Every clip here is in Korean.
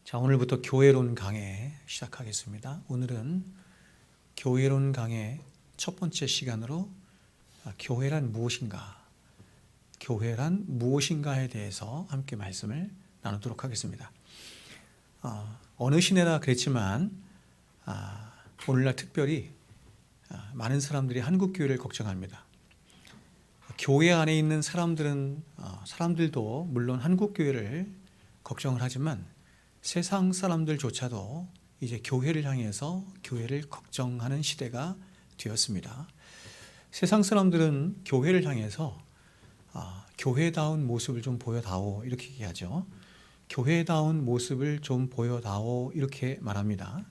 자, 오늘부터 교회론 강해 시작하겠습니다. 오늘은 교회론 강해 첫 번째 시간으로 교회란 무엇인가, 교회란 무엇인가에 대해서 함께 말씀을 나누도록 하겠습니다. 어느 시대나 그랬지만 오늘날 특별히 많은 사람들이 한국 교회를 걱정합니다. 교회 안에 있는 사람들도 물론 한국 교회를 걱정을 하지만 세상 사람들조차도 이제 교회를 향해서 교회를 걱정하는 시대가 되었습니다. 세상 사람들은 교회를 향해서 교회다운 모습을 좀 보여다오 이렇게 얘기하죠. 교회다운 모습을 좀 보여다오 이렇게 말합니다.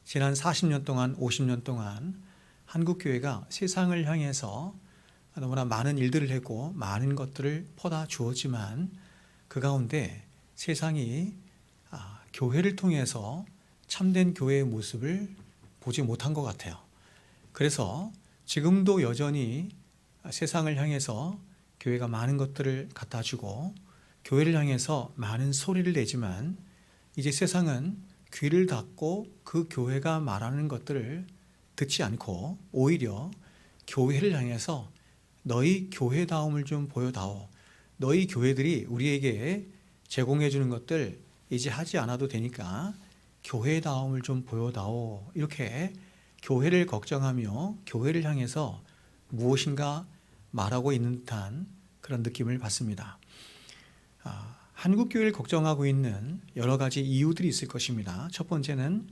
지난 40년 동안 50년 동안 한국 교회가 세상을 향해서 너무나 많은 일들을 했고 많은 것들을 퍼다 주었지만 그 가운데 세상이 교회를 통해서 참된 교회의 모습을 보지 못한 것 같아요. 그래서 지금도 여전히 세상을 향해서 교회가 많은 것들을 갖다 주고 교회를 향해서 많은 소리를 내지만 이제 세상은 귀를 닫고 그 교회가 말하는 것들을 듣지 않고 오히려 교회를 향해서 너희 교회다움을 좀 보여다오. 너희 교회들이 우리에게 제공해 주는 것들 이제 하지 않아도 되니까 교회다움을 좀 보여다오. 이렇게 교회를 걱정하며 교회를 향해서 무엇인가 말하고 있는 듯한 그런 느낌을 받습니다. 한국 교회를 걱정하고 있는 여러 가지 이유들이 있을 것입니다. 첫 번째는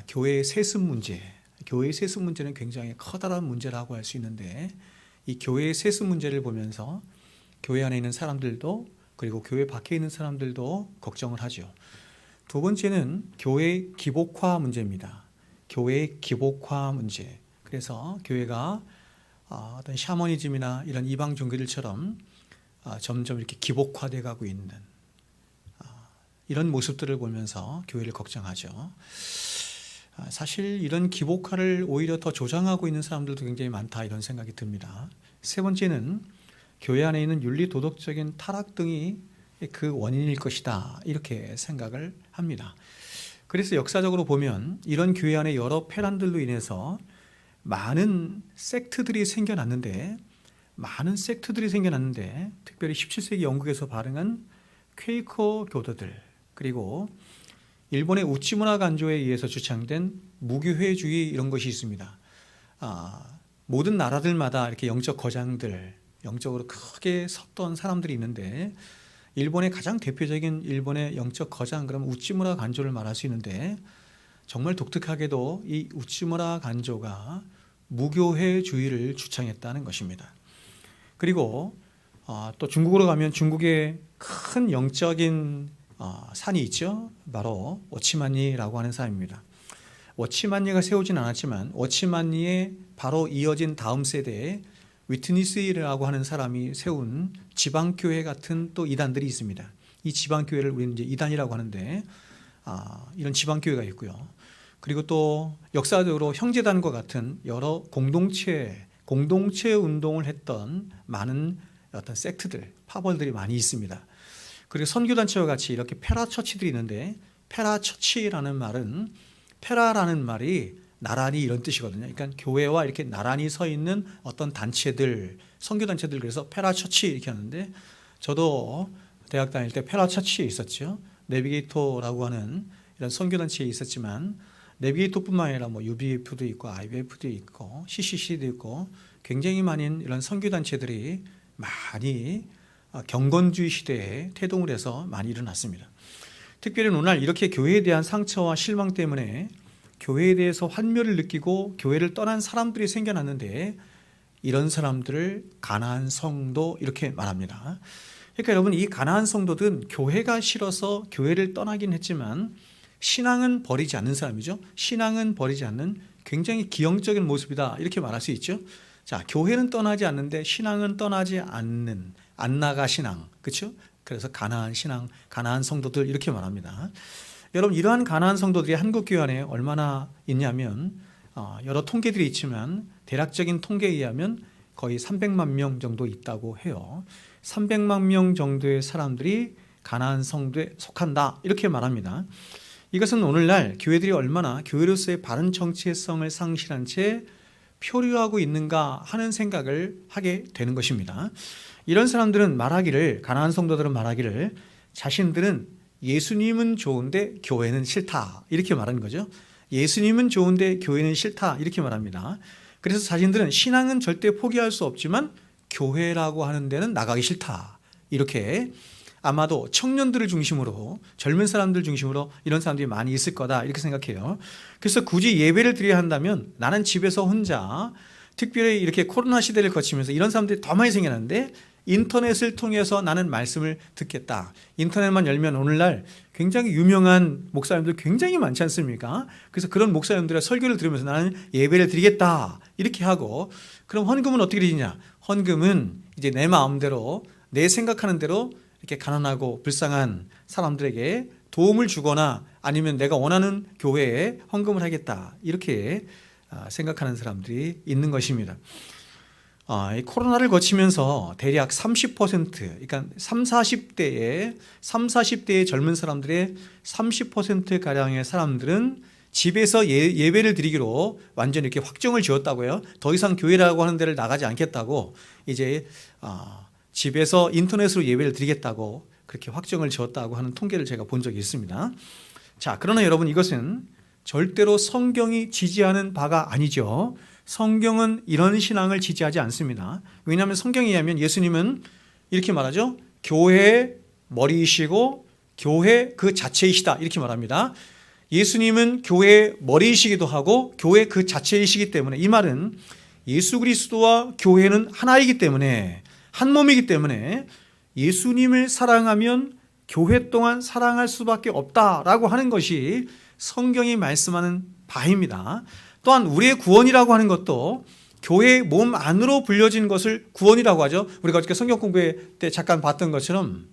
교회의 세습 문제. 교회의 세습 문제는 굉장히 커다란 문제라고 할 수 있는데 이 교회의 세습 문제를 보면서 교회 안에 있는 사람들도 그리고 교회 밖에 있는 사람들도 걱정을 하죠. 두 번째는 교회의 기복화 문제입니다. 교회의 기복화 문제. 그래서 교회가 어떤 샤머니즘이나 이런 이방 종교들처럼 점점 이렇게 기복화돼 가고 있는 이런 모습들을 보면서 교회를 걱정하죠. 사실 이런 기복화를 오히려 더 조장하고 있는 사람들도 굉장히 많다 이런 생각이 듭니다. 세 번째는 교회 안에 있는 윤리 도덕적인 타락 등이 그 원인일 것이다 이렇게 생각을 합니다. 그래서 역사적으로 보면 이런 교회 안에 여러 폐란들로 인해서 많은 섹트들이 생겨났는데 특별히 17세기 영국에서 발행한 퀘이커 교도들 그리고 일본의 우치무라 간조에 의해서 주창된 무교회주의 이런 것이 있습니다. 모든 나라들마다 이렇게 영적 거장들, 영적으로 크게 섰던 사람들이 있는데 일본의 가장 대표적인 일본의 영적 거장 그러면 우치무라 간조를 말할 수 있는데 정말 독특하게도 이 우치무라 간조가 무교회주의를 주창했다는 것입니다. 그리고 또 중국으로 가면 중국의 큰 영적인 산이 있죠. 바로 워치만니라고 하는 산입니다. 워치만니가 세우진 않았지만 워치만니에 바로 이어진 다음 세대에 위트니스라고 하는 사람이 세운 지방교회 같은 또 이단들이 있습니다. 이 지방교회를 우리는 이제 이단이라고 하는데 이런 지방교회가 있고요. 그리고 또 역사적으로 형제단과 같은 여러 공동체 운동을 했던 많은 어떤 섹트들, 파벌들이 많이 있습니다. 그리고 선교단체와 같이 이렇게 페라처치들이 있는데 페라처치라는 말이 나란히 이런 뜻이거든요. 그러니까 교회와 이렇게 나란히 서 있는 어떤 단체들, 선교단체들 그래서 페라처치 이렇게 하는데 저도 대학 다닐 때 페라처치에 있었죠. 내비게이터라고 하는 이런 선교단체에 있었지만 내비게이터뿐만 아니라 뭐 UBF도 있고 IBF도 있고 CCC도 있고 굉장히 많은 이런 선교단체들이 많이 경건주의 시대에 태동을 해서 많이 일어났습니다. 특별히 오늘 이렇게 교회에 대한 상처와 실망 때문에 교회에 대해서 환멸을 느끼고 교회를 떠난 사람들이 생겨났는데 이런 사람들을 가나안 성도 이렇게 말합니다. 그러니까 여러분 이 가나안 성도들은 교회가 싫어서 교회를 떠나긴 했지만 신앙은 버리지 않는 사람이죠. 신앙은 버리지 않는 굉장히 기형적인 모습이다 이렇게 말할 수 있죠. 자, 교회는 떠나지 않는데 신앙은 떠나지 않는 안나가 신앙, 그렇죠? 그래서 가나안 신앙, 가나안 성도들 이렇게 말합니다. 여러분 이러한 가나안 성도들이 한국 교회 안에 얼마나 있냐면 여러 통계들이 있지만 대략적인 통계에 의하면 거의 300만 명 정도 있다고 해요. 300만 명 정도의 사람들이 가나안 성도에 속한다 이렇게 말합니다. 이것은 오늘날 교회들이 얼마나 교회로서의 바른 정체성을 상실한 채 표류하고 있는가 하는 생각을 하게 되는 것입니다. 이런 사람들은 말하기를, 가난한 성도들은 말하기를, 자신들은 예수님은 좋은데 교회는 싫다 이렇게 말하는 거죠. 예수님은 좋은데 교회는 싫다 이렇게 말합니다. 그래서 자신들은 신앙은 절대 포기할 수 없지만 교회라고 하는 데는 나가기 싫다 이렇게, 아마도 청년들을 중심으로, 젊은 사람들 중심으로 이런 사람들이 많이 있을 거다 이렇게 생각해요. 그래서 굳이 예배를 드려야 한다면 나는 집에서 혼자, 특별히 이렇게 코로나 시대를 거치면서 이런 사람들이 더 많이 생겨났는데 인터넷을 통해서 나는 말씀을 듣겠다. 인터넷만 열면 오늘날 굉장히 유명한 목사님들 굉장히 많지 않습니까? 그래서 그런 목사님들의 설교를 들으면서 나는 예배를 드리겠다 이렇게 하고, 그럼 헌금은 어떻게 드리냐? 헌금은 이제 내 마음대로, 내 생각하는 대로 이렇게 가난하고 불쌍한 사람들에게 도움을 주거나 아니면 내가 원하는 교회에 헌금을 하겠다 이렇게 생각하는 사람들이 있는 것입니다. 이 코로나를 거치면서 대략 30%, 그러니까 40대의 젊은 사람들의 30%가량의 사람들은 집에서 예배를 드리기로 완전히 이렇게 확정을 지었다고요. 더 이상 교회라고 하는 데를 나가지 않겠다고, 이제 집에서 인터넷으로 예배를 드리겠다고 그렇게 확정을 지었다고 하는 통계를 제가 본 적이 있습니다. 자, 그러나 여러분, 이것은 절대로 성경이 지지하는 바가 아니죠. 성경은 이런 신앙을 지지하지 않습니다. 왜냐하면 성경에 의하면 예수님은 이렇게 말하죠. 교회의 머리이시고 교회 그 자체이시다 이렇게 말합니다. 예수님은 교회의 머리이시기도 하고 교회 그 자체이시기 때문에, 이 말은 예수 그리스도와 교회는 하나이기 때문에, 한 몸이기 때문에 예수님을 사랑하면 교회 또한 사랑할 수밖에 없다라고 하는 것이 성경이 말씀하는 바입니다. 또한 우리의 구원이라고 하는 것도 교회의 몸 안으로 불려진 것을 구원이라고 하죠. 우리가 어저께 성경 공부회 때 잠깐 봤던 것처럼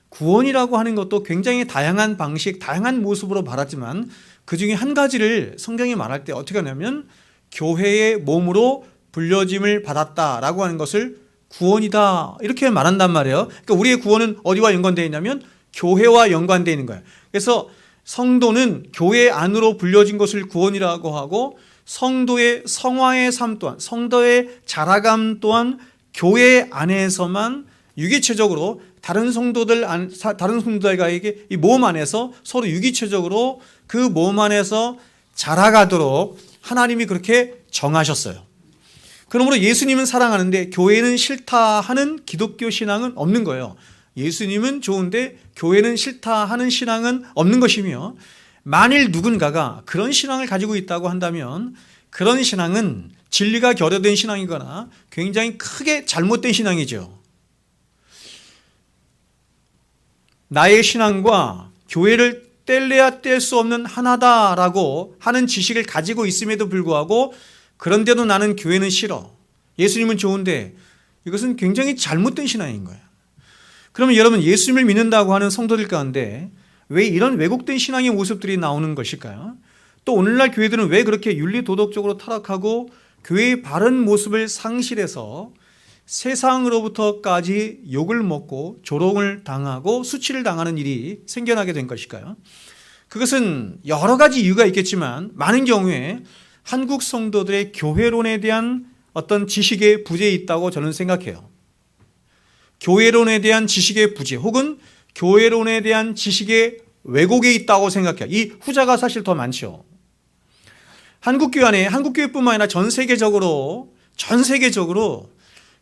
구원이라고 하는 것도 굉장히 다양한 방식, 다양한 모습으로 말하지만 그 중에 한 가지를 성경이 말할 때 어떻게 하냐면 교회의 몸으로 불려짐을 받았다라고 하는 것을 구원이다 이렇게 말한단 말이에요. 그러니까 우리의 구원은 어디와 연관되어 있냐면 교회와 연관되어 있는 거예요. 그래서 성도는 교회 안으로 불려진 것을 구원이라고 하고, 성도의 성화의 삶 또한, 성도의 자라감 또한 교회 안에서만 유기체적으로 다른 성도들과의 이 몸 안에서 서로 유기체적으로 그 몸 안에서 자라가도록 하나님이 그렇게 정하셨어요. 그러므로 예수님은 사랑하는데 교회는 싫다 하는 기독교 신앙은 없는 거예요. 예수님은 좋은데 교회는 싫다 하는 신앙은 없는 것이며, 만일 누군가가 그런 신앙을 가지고 있다고 한다면 그런 신앙은 진리가 결여된 신앙이거나 굉장히 크게 잘못된 신앙이죠. 나의 신앙과 교회를 뗄래야 뗄 수 없는 하나다라고 하는 지식을 가지고 있음에도 불구하고 그런데도 나는 교회는 싫어, 예수님은 좋은데, 이것은 굉장히 잘못된 신앙인 거예요. 그러면 여러분, 예수님을 믿는다고 하는 성도들 가운데 왜 이런 왜곡된 신앙의 모습들이 나오는 것일까요? 또 오늘날 교회들은 왜 그렇게 윤리 도덕적으로 타락하고 교회의 바른 모습을 상실해서 세상으로부터까지 욕을 먹고 조롱을 당하고 수치를 당하는 일이 생겨나게 된 것일까요? 그것은 여러 가지 이유가 있겠지만 많은 경우에 한국 성도들의 교회론에 대한 어떤 지식의 부재에 있다고 저는 생각해요. 교회론에 대한 지식의 부재 혹은 교회론에 대한 지식의 왜곡에 있다고 생각해요. 이 후자가 사실 더 많죠. 한국교회 안에, 한국교회뿐만 아니라 전 세계적으로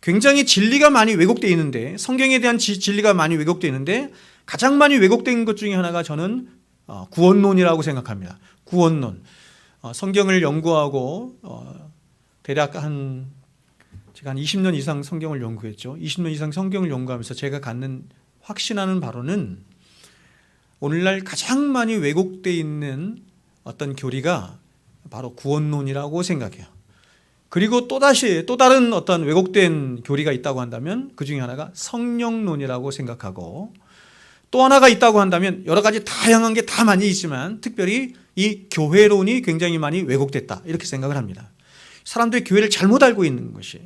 굉장히 진리가 많이 왜곡되어 있는데, 성경에 대한 진리가 많이 왜곡되어 있는데 가장 많이 왜곡된 것 중에 하나가 저는 구원론이라고 생각합니다. 구원론. 성경을 연구하고 대략 제가 한 20년 이상 성경을 연구했죠. 20년 이상 성경을 연구하면서 제가 갖는 확신하는 바로는 오늘날 가장 많이 왜곡되어 있는 어떤 교리가 바로 구원론이라고 생각해요. 그리고 또 다른 어떤 왜곡된 교리가 있다고 한다면 그 중에 하나가 성령론이라고 생각하고, 또 하나가 있다고 한다면 여러 가지 다양한 게 다 많이 있지만 특별히 이 교회론이 굉장히 많이 왜곡됐다 이렇게 생각을 합니다. 사람들이 교회를 잘못 알고 있는 것이,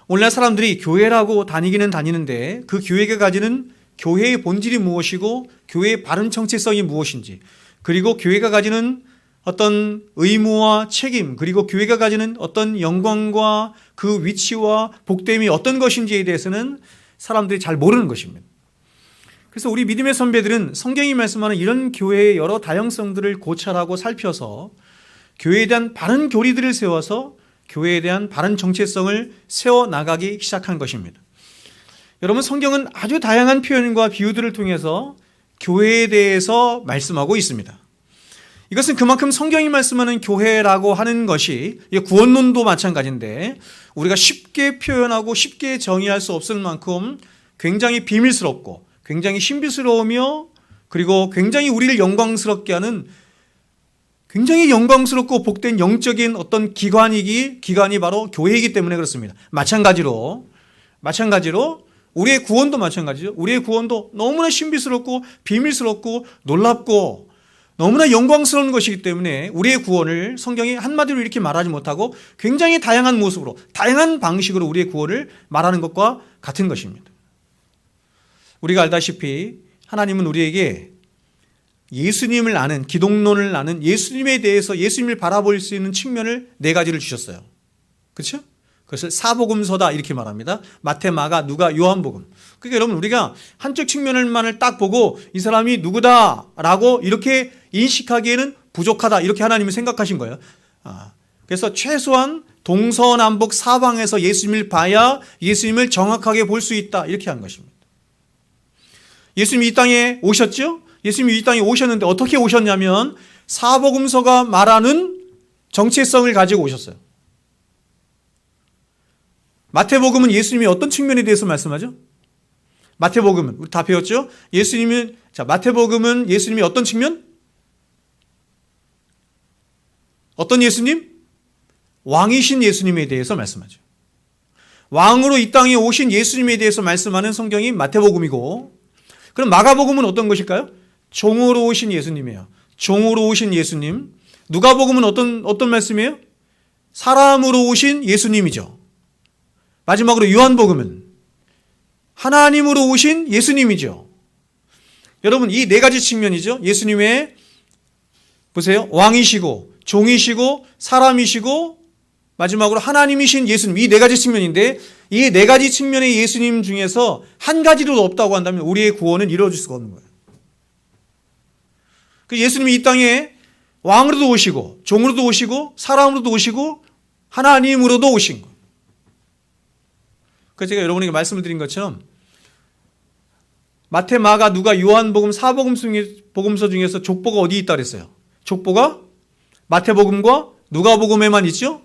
오늘날 사람들이 교회라고 다니기는 다니는데 그 교회가 가지는 교회의 본질이 무엇이고 교회의 바른 정체성이 무엇인지, 그리고 교회가 가지는 어떤 의무와 책임, 그리고 교회가 가지는 어떤 영광과 그 위치와 복됨이 어떤 것인지에 대해서는 사람들이 잘 모르는 것입니다. 그래서 우리 믿음의 선배들은 성경이 말씀하는 이런 교회의 여러 다양성들을 고찰하고 살펴서 교회에 대한 바른 교리들을 세워서 교회에 대한 바른 정체성을 세워나가기 시작한 것입니다. 여러분, 성경은 아주 다양한 표현과 비유들을 통해서 교회에 대해서 말씀하고 있습니다. 이것은 그만큼 성경이 말씀하는 교회라고 하는 것이 구원론도 마찬가지인데 우리가 쉽게 표현하고 쉽게 정의할 수 없을 만큼 굉장히 비밀스럽고 굉장히 신비스러우며 그리고 굉장히 우리를 영광스럽게 하는 굉장히 영광스럽고 복된 영적인 어떤 기관이 바로 교회이기 때문에 그렇습니다. 마찬가지로 우리의 구원도 마찬가지죠. 우리의 구원도 너무나 신비스럽고 비밀스럽고 놀랍고 너무나 영광스러운 것이기 때문에 우리의 구원을 성경이 한마디로 이렇게 말하지 못하고 굉장히 다양한 모습으로 다양한 방식으로 우리의 구원을 말하는 것과 같은 것입니다. 우리가 알다시피 하나님은 우리에게 예수님을 아는, 기독론을 아는, 예수님에 대해서 예수님을 바라볼 수 있는 측면을 4가지를 주셨어요. 그렇죠? 그것을 사복음서다 이렇게 말합니다. 마태, 마가, 누가, 요한복음. 그러니까 여러분, 우리가 한쪽 측면을만을 딱 보고 이 사람이 누구다라고 이렇게 인식하기에는 부족하다 이렇게 하나님이 생각하신 거예요. 그래서 최소한 동서남북 사방에서 예수님을 봐야 예수님을 정확하게 볼 수 있다 이렇게 한 것입니다. 예수님이 이 땅에 오셨죠? 예수님이 이 땅에 오셨는데 어떻게 오셨냐면 사복음서가 말하는 정체성을 가지고 오셨어요. 마태복음은 예수님이 어떤 측면에 대해서 말씀하죠? 마태복음은 우리 다 배웠죠? 마태복음은 예수님이 어떤 측면? 어떤 예수님? 왕이신 예수님에 대해서 말씀하죠. 왕으로 이 땅에 오신 예수님에 대해서 말씀하는 성경이 마태복음이고, 그럼 마가복음은 어떤 것일까요? 종으로 오신 예수님이에요. 종으로 오신 예수님. 누가복음은 어떤 말씀이에요? 사람으로 오신 예수님이죠. 마지막으로 요한복음은 하나님으로 오신 예수님이죠. 여러분, 이 4가지 측면이죠. 예수님의 보세요. 왕이시고 종이시고 사람이시고 마지막으로 하나님이신 예수님, 이 4가지 측면인데 이 4가지 측면의 예수님 중에서 한 가지도 없다고 한다면 우리의 구원은 이루어질 수가 없는 거예요. 그 예수님이 이 땅에 왕으로도 오시고 종으로도 오시고 사람으로도 오시고 하나님으로도 오신 거예요. 그래서 제가 여러분에게 말씀을 드린 것처럼 마태, 마가, 누가, 요한복음, 사복음서 중에서 족보가 어디 있다 그랬어요? 족보가 마태복음과 누가복음에만 있죠?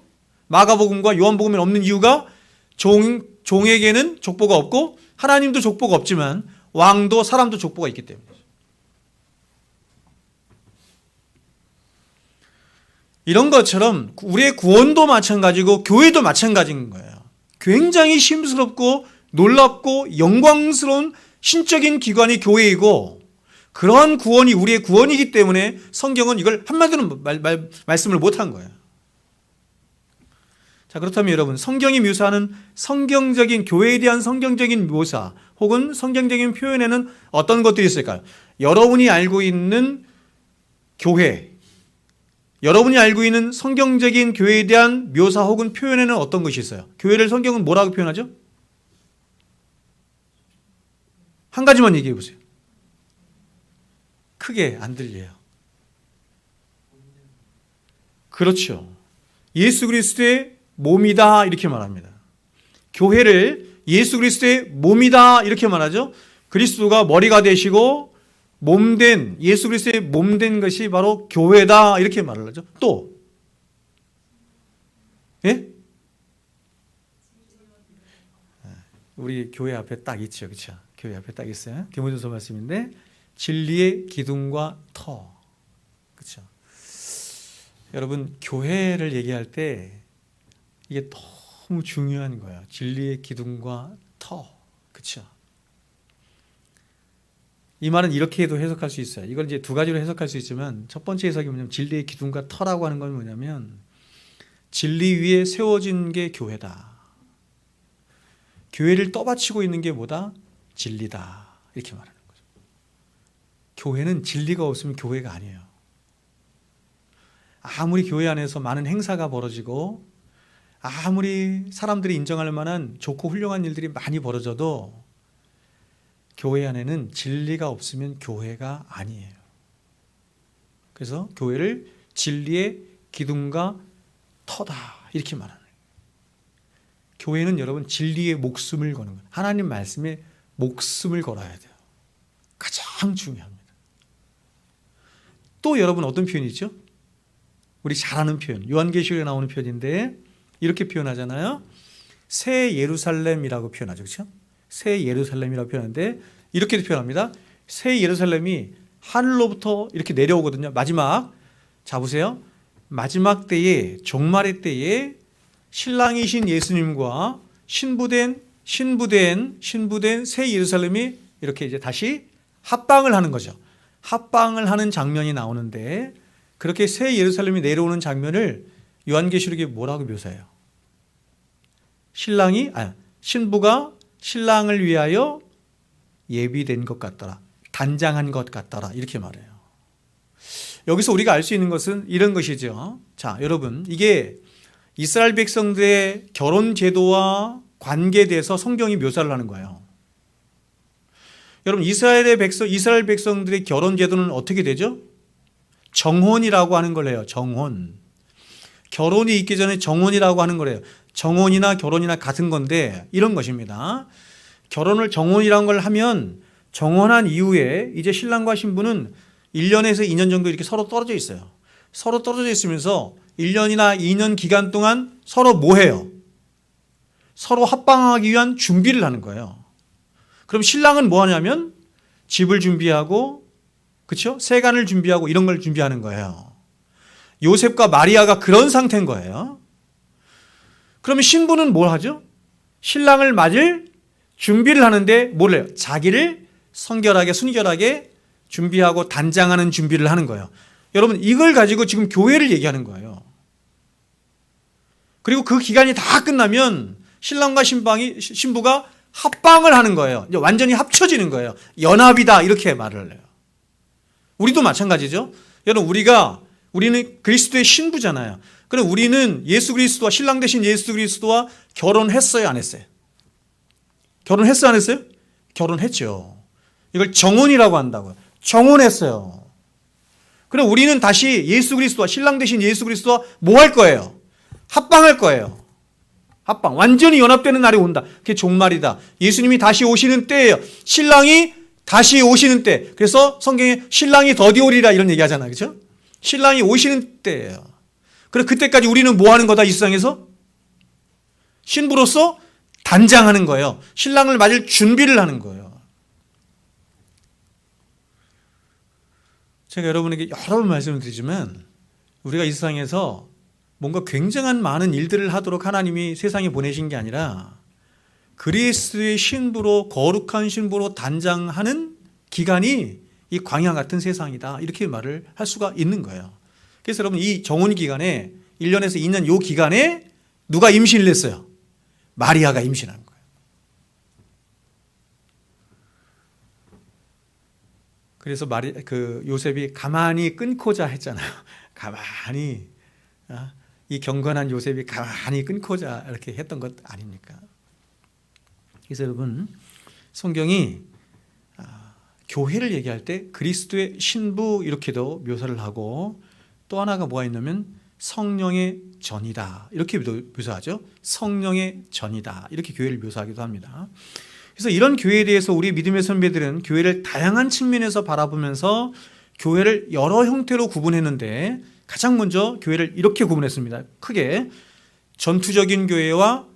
마가복음과 요한복음에는 없는 이유가 종에게는 족보가 없고 하나님도 족보가 없지만 왕도 사람도 족보가 있기 때문이죠. 이런 것처럼 우리의 구원도 마찬가지고 교회도 마찬가지인 거예요. 굉장히 심스럽고 놀랍고 영광스러운 신적인 기관이 교회이고 그러한 구원이 우리의 구원이기 때문에 성경은 이걸 한마디로 말씀을 못한 거예요. 자, 그렇다면 여러분, 성경이 묘사하는 성경적인 교회에 대한 성경적인 묘사 혹은 성경적인 표현에는 어떤 것들이 있을까요? 여러분이 알고 있는 교회, 여러분이 알고 있는 성경적인 교회에 대한 묘사 혹은 표현에는 어떤 것이 있어요? 교회를 성경은 뭐라고 표현하죠? 한 가지만 얘기해 보세요. 크게 안 들려요. 그렇죠. 예수 그리스도의 몸이다 이렇게 말합니다. 교회를 예수 그리스도의 몸이다 이렇게 말하죠. 그리스도가 머리가 되시고 몸된 예수 그리스도의 몸된 것이 바로 교회다 이렇게 말을 하죠. 또 예? 우리 교회 앞에 딱 있죠. 그렇죠? 교회 앞에 딱 있어요. 디모데후서 말씀인데 진리의 기둥과 터. 그렇죠? 여러분, 교회를 얘기할 때 이게 너무 중요한 거예요. 진리의 기둥과 터. 그렇죠? 이 말은 이렇게도 해석할 수 있어요. 이걸 이제 2가지로 해석할 수 있지만 첫 번째 해석이 뭐냐면 진리의 기둥과 터라고 하는 건 뭐냐면 진리 위에 세워진 게 교회다. 교회를 떠받치고 있는 게 뭐다? 진리다. 이렇게 말하는 거죠. 교회는 진리가 없으면 교회가 아니에요. 아무리 교회 안에서 많은 행사가 벌어지고 아무리 사람들이 인정할 만한 좋고 훌륭한 일들이 많이 벌어져도 교회 안에는 진리가 없으면 교회가 아니에요. 그래서 교회를 진리의 기둥과 터다 이렇게 말하는 거예요. 교회는 여러분 진리의 목숨을 거는 거예요. 하나님 말씀에 목숨을 걸어야 돼요. 가장 중요합니다. 또 여러분 어떤 표현이죠? 우리 잘 아는 표현, 요한계시록에 나오는 표현인데 이렇게 표현하잖아요. 새 예루살렘이라고 표현하죠. 그렇죠? 새 예루살렘이라고 표현하는데 이렇게 표현합니다. 새 예루살렘이 하늘로부터 이렇게 내려오거든요. 마지막, 자 보세요. 마지막 때에, 종말의 때에 신랑이신 예수님과 신부된 새 예루살렘이 이렇게 이제 다시 합방을 하는 거죠. 합방을 하는 장면이 나오는데 그렇게 새 예루살렘이 내려오는 장면을 요한계시록이 뭐라고 묘사해요? 신부가 신랑을 위하여 예비된 것 같더라. 단장한 것 같더라. 이렇게 말해요. 여기서 우리가 알 수 있는 것은 이런 것이죠. 자, 여러분, 이게 이스라엘 백성들의 결혼 제도와 관계에 대해서 성경이 묘사를 하는 거예요. 여러분, 이스라엘 백성들의 결혼 제도는 어떻게 되죠? 정혼이라고 하는 걸 해요. 정혼. 결혼이 있기 전에 정혼이라고 하는 거래요. 정혼이나 결혼이나 같은 건데 이런 것입니다. 결혼을 정혼이라는 걸 하면 정혼한 이후에 이제 신랑과 신부는 1년에서 2년 정도 이렇게 서로 떨어져 있어요. 서로 떨어져 있으면서 1년이나 2년 기간 동안 서로 뭐 해요? 서로 합방하기 위한 준비를 하는 거예요. 그럼 신랑은 뭐 하냐면 집을 준비하고, 그렇죠? 세간을 준비하고 이런 걸 준비하는 거예요. 요셉과 마리아가 그런 상태인 거예요. 그러면 신부는 뭘 하죠? 신랑을 맞을 준비를 하는데 뭘 해요? 자기를 성결하게 순결하게 준비하고 단장하는 준비를 하는 거예요. 여러분, 이걸 가지고 지금 교회를 얘기하는 거예요. 그리고 그 기간이 다 끝나면 신랑과 신부가 합방을 하는 거예요. 이제 완전히 합쳐지는 거예요. 연합이다 이렇게 말을 해요. 우리도 마찬가지죠. 여러분, 우리는 그리스도의 신부잖아요. 그럼 우리는 예수 그리스도와, 신랑 되신 예수 그리스도와 결혼했어요, 안 했어요? 결혼했어요, 안 했어요? 결혼했죠. 이걸 정혼이라고 한다고요. 정혼했어요. 그럼 우리는 다시 예수 그리스도와, 신랑 되신 예수 그리스도와 뭐 할 거예요? 합방할 거예요. 합방. 완전히 연합되는 날이 온다. 그게 종말이다. 예수님이 다시 오시는 때예요. 신랑이 다시 오시는 때. 그래서 성경에 신랑이 더디 오리라 이런 얘기 하잖아요. 그렇죠? 신랑이 오시는 때예요. 그럼 그때까지 우리는 뭐 하는 거다, 이 세상에서? 신부로서 단장하는 거예요. 신랑을 맞을 준비를 하는 거예요. 제가 여러분에게 여러 번 말씀을 드리지만 우리가 이 세상에서 뭔가 굉장한 많은 일들을 하도록 하나님이 세상에 보내신 게 아니라 그리스도의 신부로, 거룩한 신부로 단장하는 기간이 이 광야 같은 세상이다, 이렇게 말을 할 수가 있는 거예요. 그래서 여러분, 이 정혼 기간에 1년에서 2년 요 기간에 누가 임신을 했어요? 마리아가 임신한 거예요. 그래서 요셉이 가만히 끊고자 했잖아요. 가만히, 이 경건한 요셉이 가만히 끊고자 이렇게 했던 것 아닙니까? 그래서 여러분, 성경이 교회를 얘기할 때 그리스도의 신부 이렇게도 묘사를 하고, 또 하나가 뭐가 있냐면 성령의 전이다 이렇게 묘사하죠. 성령의 전이다 이렇게 교회를 묘사하기도 합니다. 그래서 이런 교회에 대해서 우리 믿음의 선배들은 교회를 다양한 측면에서 바라보면서 교회를 여러 형태로 구분했는데, 가장 먼저 교회를 이렇게 구분했습니다. 크게 전투적인 교회와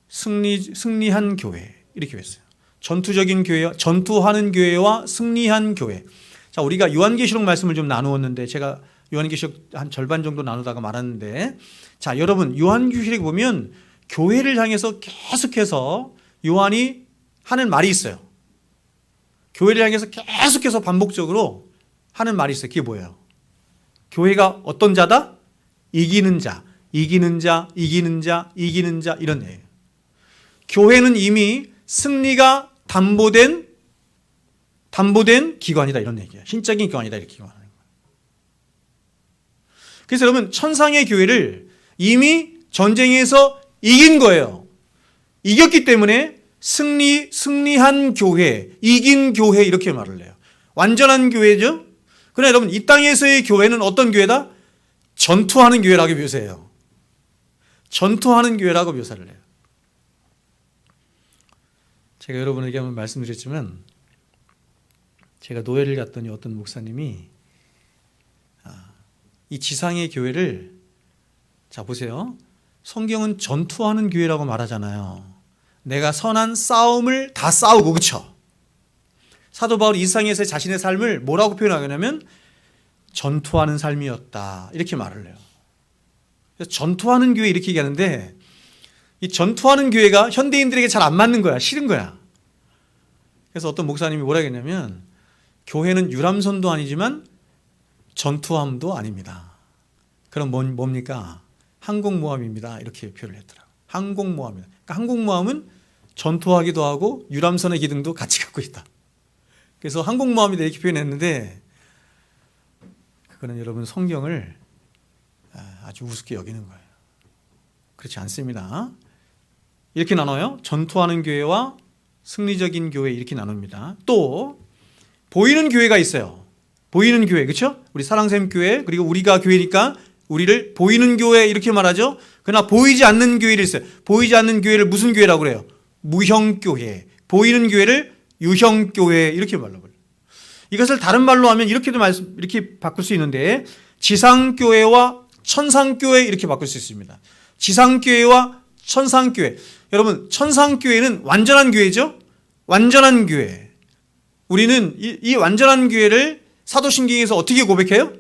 승리한 교회 이렇게 했어요. 전투적인 교회와 전투하는 교회와 승리한 교회. 자, 우리가 요한계시록 말씀을 좀 나누었는데, 제가 요한계시록 한 절반 정도 나누다가 말았는데, 자, 여러분, 요한계시록에 보면 교회를 향해서 계속해서 요한이 하는 말이 있어요. 교회를 향해서 계속해서 반복적으로 하는 말이 있어요. 그게 뭐예요? 교회가 어떤 자다? 이기는 자, 이기는 자, 이기는 자, 이기는 자, 이런 얘기예요. 교회는 이미 승리가 담보된 담보된 기관이다 이런 얘기예요. 신적인 기관이다 이렇게 기관하는 거예요. 그래서 여러분 천상의 교회를 이미 전쟁에서 이긴 거예요. 이겼기 때문에 승리한 교회, 이긴 교회 이렇게 말을 해요. 완전한 교회죠. 그러나 여러분 이 땅에서의 교회는 어떤 교회다? 전투하는 교회라고 묘사해요. 전투하는 교회라고 묘사를 해요. 제가 여러분에게 한번 말씀드렸지만 제가 노예를 갔더니 어떤 목사님이 이 지상의 교회를 자 보세요. 성경은 전투하는 교회라고 말하잖아요. 내가 선한 싸움을 다 싸우고 그렇죠. 사도 바울이 이 세상에서 자신의 삶을 뭐라고 표현하냐면 전투하는 삶이었다 이렇게 말을 해요. 그래서 전투하는 교회 이렇게 얘기하는데 이 전투하는 교회가 현대인들에게 잘 안 맞는 거야. 싫은 거야. 그래서 어떤 목사님이 뭐라 했냐면 교회는 유람선도 아니지만 전투함도 아닙니다. 그럼 뭡니까? 항공모함입니다. 이렇게 표현을 했더라고요. 항공모함이다. 그러니까 항공모함은 전투하기도 하고 유람선의 기능도 같이 갖고 있다. 그래서 항공모함이다 이렇게 표현했는데 그거는 여러분 성경을 아주 우습게 여기는 거예요. 그렇지 않습니다. 이렇게 나눠요. 전투하는 교회와 승리적인 교회 이렇게 나눕니다. 또 보이는 교회가 있어요. 보이는 교회 그렇죠? 우리 사랑샘 교회 그리고 우리가 교회니까 우리를 보이는 교회 이렇게 말하죠. 그러나 보이지 않는 교회를 있어요. 보이지 않는 교회를 무슨 교회라고 그래요? 무형교회. 보이는 교회를 유형교회 이렇게 말로 그래요. 이것을 다른 말로 하면 이렇게 바꿀 수 있는데 지상교회와 천상교회 이렇게 바꿀 수 있습니다. 지상교회와 천상교회. 여러분 천상교회는 완전한 교회죠. 완전한 교회. 우리는 이 완전한 교회를 사도신경에서 어떻게 고백해요?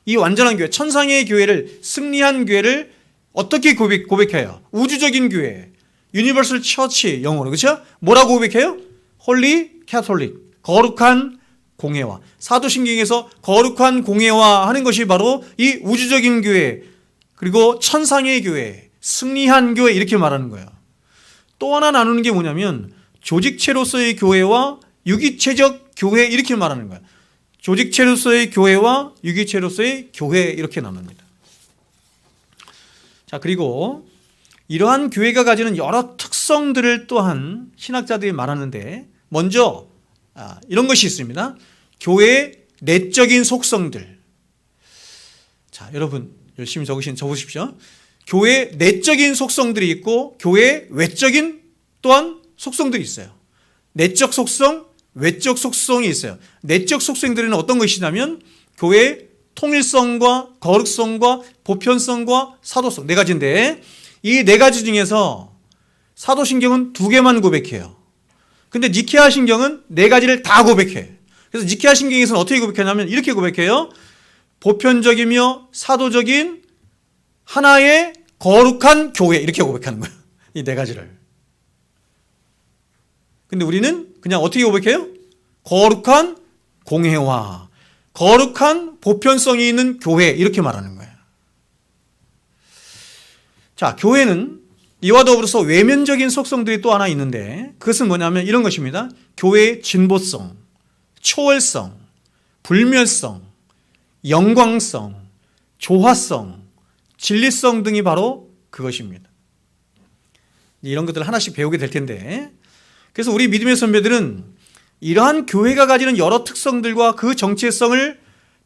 이 완전한 교회, 천상의 교회를 승리한 교회를 어떻게 고백해요? 우주적인 교회, 유니버설 처치 영어로 그렇죠? 뭐라고 고백해요? 홀리 캐톨릭, 거룩한 공회화. 사도신경에서 거룩한 공회화 하는 것이 바로 이 우주적인 교회 그리고 천상의 교회, 승리한 교회 이렇게 말하는 거예요. 또 하나 나누는 게 뭐냐면 조직체로서의 교회와 유기체적 교회 이렇게 말하는 거예요. 조직체로서의 교회와 유기체로서의 교회 이렇게 나눕니다. 자, 그리고 이러한 교회가 가지는 여러 특성들을 또한 신학자들이 말하는데 먼저 이런 것이 있습니다. 교회의 내적인 속성들. 자, 여러분 열심히 적으십시오. 교회의 내적인 속성들이 있고 교회의 외적인 또한 속성들이 있어요. 내적 속성, 외적 속성이 있어요. 내적 속성들은 어떤 것이냐면 교회의 통일성과 거룩성과 보편성과 사도성 네 가지인데 이 네 가지 중에서 사도신경은 두 개만 고백해요. 근데 니케아 신경은 네 가지를 다 고백해. 그래서 니케아 신경에서는 어떻게 고백하냐면 이렇게 고백해요. 보편적이며 사도적인 하나의 거룩한 교회 이렇게 고백하는 거예요. 이 네 가지를. 근데 우리는 그냥 어떻게 고백해요? 거룩한 공회화, 거룩한 보편성이 있는 교회 이렇게 말하는 거예요. 자, 교회는 이와 더불어서 외면적인 속성들이 또 하나 있는데 그것은 뭐냐면 이런 것입니다. 교회의 진보성, 초월성, 불멸성, 영광성, 조화성, 진리성 등이 바로 그것입니다. 이런 것들을 하나씩 배우게 될 텐데 그래서 우리 믿음의 선배들은 이러한 교회가 가지는 여러 특성들과 그 정체성을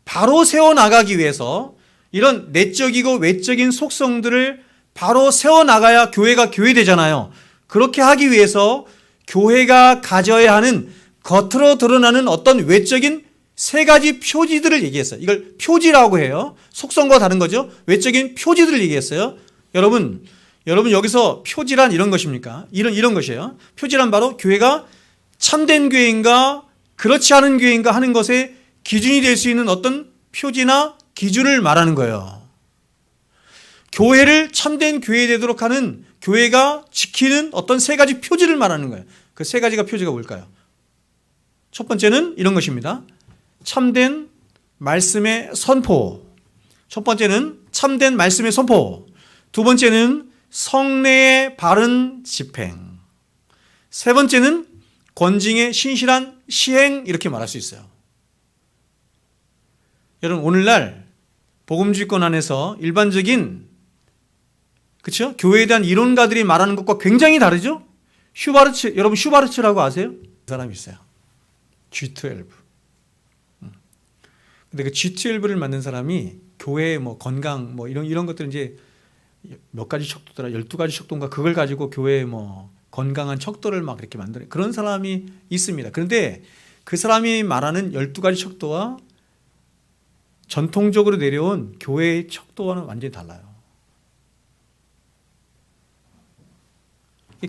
바로 세워나가기 위해서 이런 내적이고 외적인 속성들을 바로 세워나가야 교회가 교회되잖아요. 그렇게 하기 위해서 교회가 가져야 하는 겉으로 드러나는 어떤 외적인 세 가지 표지들을 얘기했어요. 이걸 표지라고 해요. 속성과 다른 거죠. 외적인 표지들을 얘기했어요. 여러분 여기서 표지란 이런 것입니까? 이런 것이에요. 표지란 바로 교회가 참된 교회인가 그렇지 않은 교회인가 하는 것에 기준이 될 수 있는 어떤 표지나 기준을 말하는 거예요. 교회를 참된 교회 되도록 하는 교회가 지키는 어떤 세 가지 표지를 말하는 거예요. 그 세 가지가 표지가 뭘까요? 첫 번째는 이런 것입니다. 참된 말씀의 선포. 첫 번째는 참된 말씀의 선포. 두 번째는 성례의 바른 집행. 세 번째는 권징의 신실한 시행 이렇게 말할 수 있어요. 여러분 오늘날 복음주의권 안에서 일반적인 그렇죠? 교회에 대한 이론가들이 말하는 것과 굉장히 다르죠? 슈바르츠, 여러분 슈바르츠라고 아세요? 그 사람이 있어요. G12. 근데 그 G12를 만든 사람이 교회 뭐 건강 뭐 이런 것들 이제 몇 가지 척도더라 12가지 척도인가 그걸 가지고 교회 뭐 건강한 척도를 막 이렇게 만드는 그런 사람이 있습니다. 그런데 그 사람이 말하는 12가지 척도와 전통적으로 내려온 교회의 척도와는 완전히 달라요.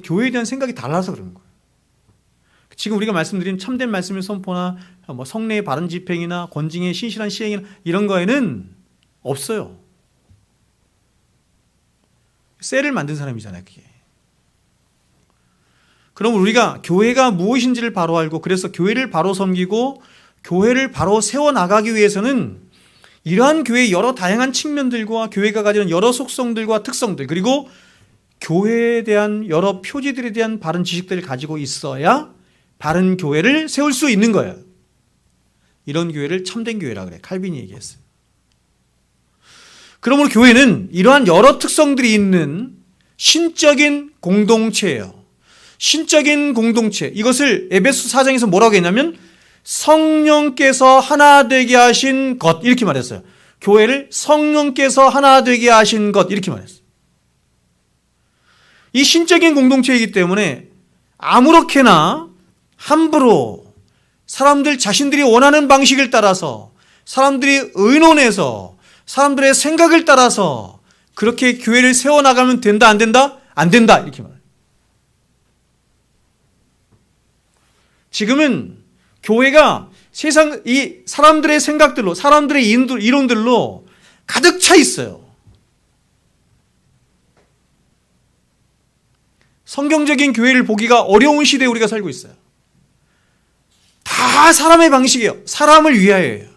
교회에 대한 생각이 달라서 그런 거예요. 지금 우리가 말씀드린 참된 말씀의 선포나 뭐 성례의 바른 집행이나 권징의 신실한 시행이나 이런 거에는 없어요. 셀을 만든 사람이잖아요, 그게. 그럼 우리가 교회가 무엇인지를 바로 알고 그래서 교회를 바로 섬기고 교회를 바로 세워나가기 위해서는 이러한 교회의 여러 다양한 측면들과 교회가 가지는 여러 속성들과 특성들 그리고 교회에 대한 여러 표지들에 대한 바른 지식들을 가지고 있어야 바른 교회를 세울 수 있는 거예요. 이런 교회를 참된 교회라 그래. 칼빈이 얘기했어요. 그러므로 교회는 이러한 여러 특성들이 있는 신적인 공동체예요. 신적인 공동체. 이것을 에베소 4장에서 뭐라고 했냐면 성령께서 하나 되게 하신 것 이렇게 말했어요. 교회를 성령께서 하나 되게 하신 것 이렇게 말했어요. 이 신적인 공동체이기 때문에 아무렇게나 함부로 사람들 자신들이 원하는 방식을 따라서 사람들이 의논해서 사람들의 생각을 따라서 그렇게 교회를 세워나가면 된다 안 된다? 안 된다 이렇게 말해요. 지금은 교회가 세상 이 사람들의 생각들로 사람들의 이론들로 가득 차 있어요. 성경적인 교회를 보기가 어려운 시대에 우리가 살고 있어요. 다 사람의 방식이에요. 사람을 위하여예요.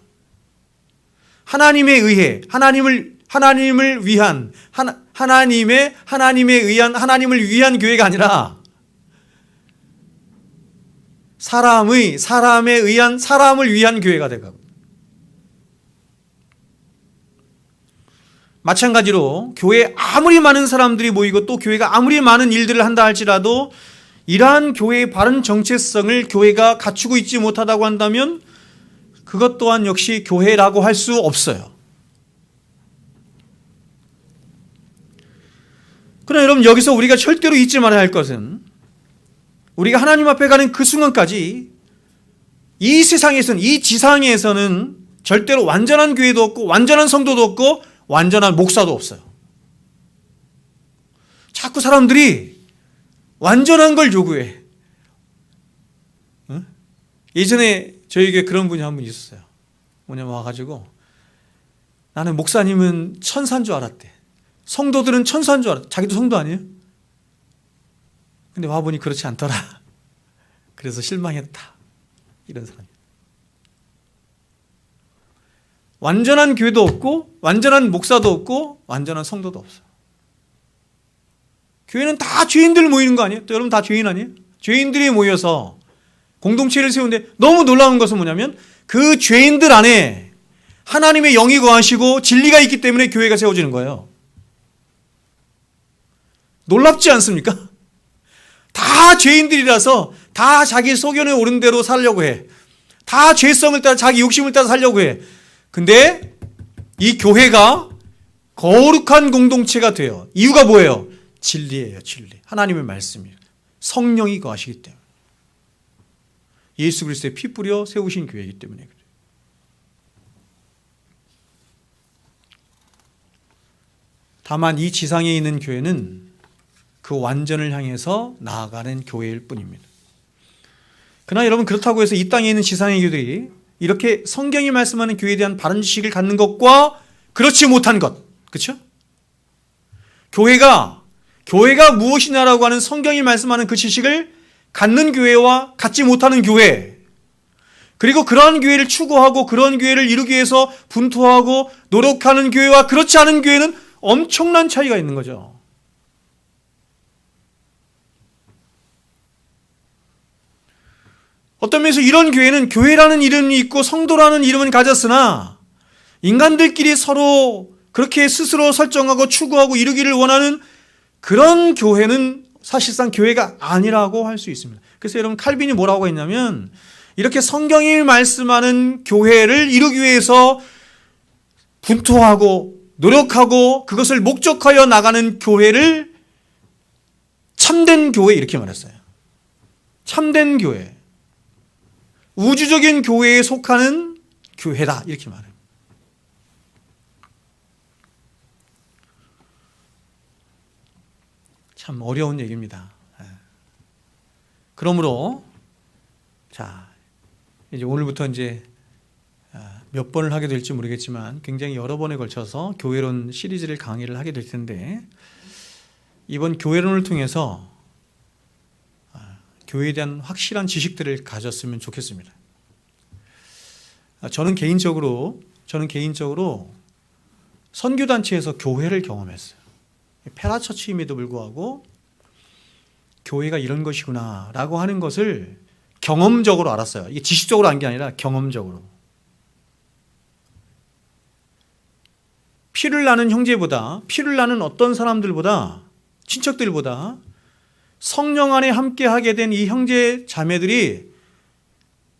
하나님에 의해 하나님을 위한 하나님에 의한 하나님을 위한 교회가 아니라 사람에 의한 사람을 위한 교회가 되고 마찬가지로 교회에 아무리 많은 사람들이 모이고 또 교회가 아무리 많은 일들을 한다 할지라도 이러한 교회의 바른 정체성을 교회가 갖추고 있지 못하다고 한다면 그것 또한 역시 교회라고 할 수 없어요. 그러나 여러분 여기서 우리가 절대로 잊지 말아야 할 것은 우리가 하나님 앞에 가는 그 순간까지 이 세상에서는 이 지상에서는 절대로 완전한 교회도 없고 완전한 성도도 없고 완전한 목사도 없어요. 자꾸 사람들이 완전한 걸 요구해. 예전에 저에게 그런 분이 한 분 있었어요. 뭐냐면 와가지고 나는 목사님은 천사인 줄 알았대. 성도들은 천사인 줄 알았대. 자기도 성도 아니에요? 근데 와보니 그렇지 않더라. 그래서 실망했다. 이런 사람이. 완전한 교회도 없고 완전한 목사도 없고 완전한 성도도 없어요. 교회는 다 죄인들 모이는 거 아니에요? 또 여러분 다 죄인 아니에요? 죄인들이 모여서 공동체를 세우는데 너무 놀라운 것은 뭐냐면 그 죄인들 안에 하나님의 영이 거하시고 진리가 있기 때문에 교회가 세워지는 거예요. 놀랍지 않습니까? 다 죄인들이라서 다 자기 소견에 오른 대로 살려고 해. 다 죄성을 따라 자기 욕심을 따라 살려고 해. 근데 이 교회가 거룩한 공동체가 돼요. 이유가 뭐예요? 진리예요, 진리. 하나님의 말씀이에요. 성령이 거하시기 때문에. 예수 그리스도의 피 뿌려 세우신 교회이기 때문에 그래요. 다만 이 지상에 있는 교회는 그 완전을 향해서 나아가는 교회일 뿐입니다. 그러나 여러분 그렇다고 해서 이 땅에 있는 지상의 교회들이 이렇게 성경이 말씀하는 교회에 대한 바른 지식을 갖는 것과 그렇지 못한 것, 그렇죠? 교회가 무엇이냐라고 하는 성경이 말씀하는 그 지식을 갖는 교회와 갖지 못하는 교회, 그리고 그러한 교회를 추구하고 그런 교회를 이루기 위해서 분투하고 노력하는 교회와 그렇지 않은 교회는 엄청난 차이가 있는 거죠. 어떤 면에서 이런 교회는 교회라는 이름이 있고 성도라는 이름은 가졌으나 인간들끼리 서로 그렇게 스스로 설정하고 추구하고 이루기를 원하는 그런 교회는 사실상 교회가 아니라고 할 수 있습니다. 그래서 여러분 칼빈이 뭐라고 했냐면 이렇게 성경이 말씀하는 교회를 이루기 위해서 분투하고 노력하고 그것을 목적하여 나가는 교회를 참된 교회 이렇게 말했어요. 참된 교회. 우주적인 교회에 속하는 교회다 이렇게 말해요. 참 어려운 얘기입니다. 그러므로 자 이제 오늘부터 이제 몇 번을 하게 될지 모르겠지만 굉장히 여러 번에 걸쳐서 교회론 시리즈를 강의를 하게 될 텐데 이번 교회론을 통해서 교회에 대한 확실한 지식들을 가졌으면 좋겠습니다. 저는 개인적으로 선교단체에서 교회를 경험했어요. 페라처치임에도 불구하고 교회가 이런 것이구나 라고 하는 것을 경험적으로 알았어요. 이게 지식적으로 안 게 아니라 경험적으로. 피를 나는 형제보다, 피를 나는 어떤 사람들보다, 친척들보다 성령 안에 함께 하게 된 이 형제 자매들이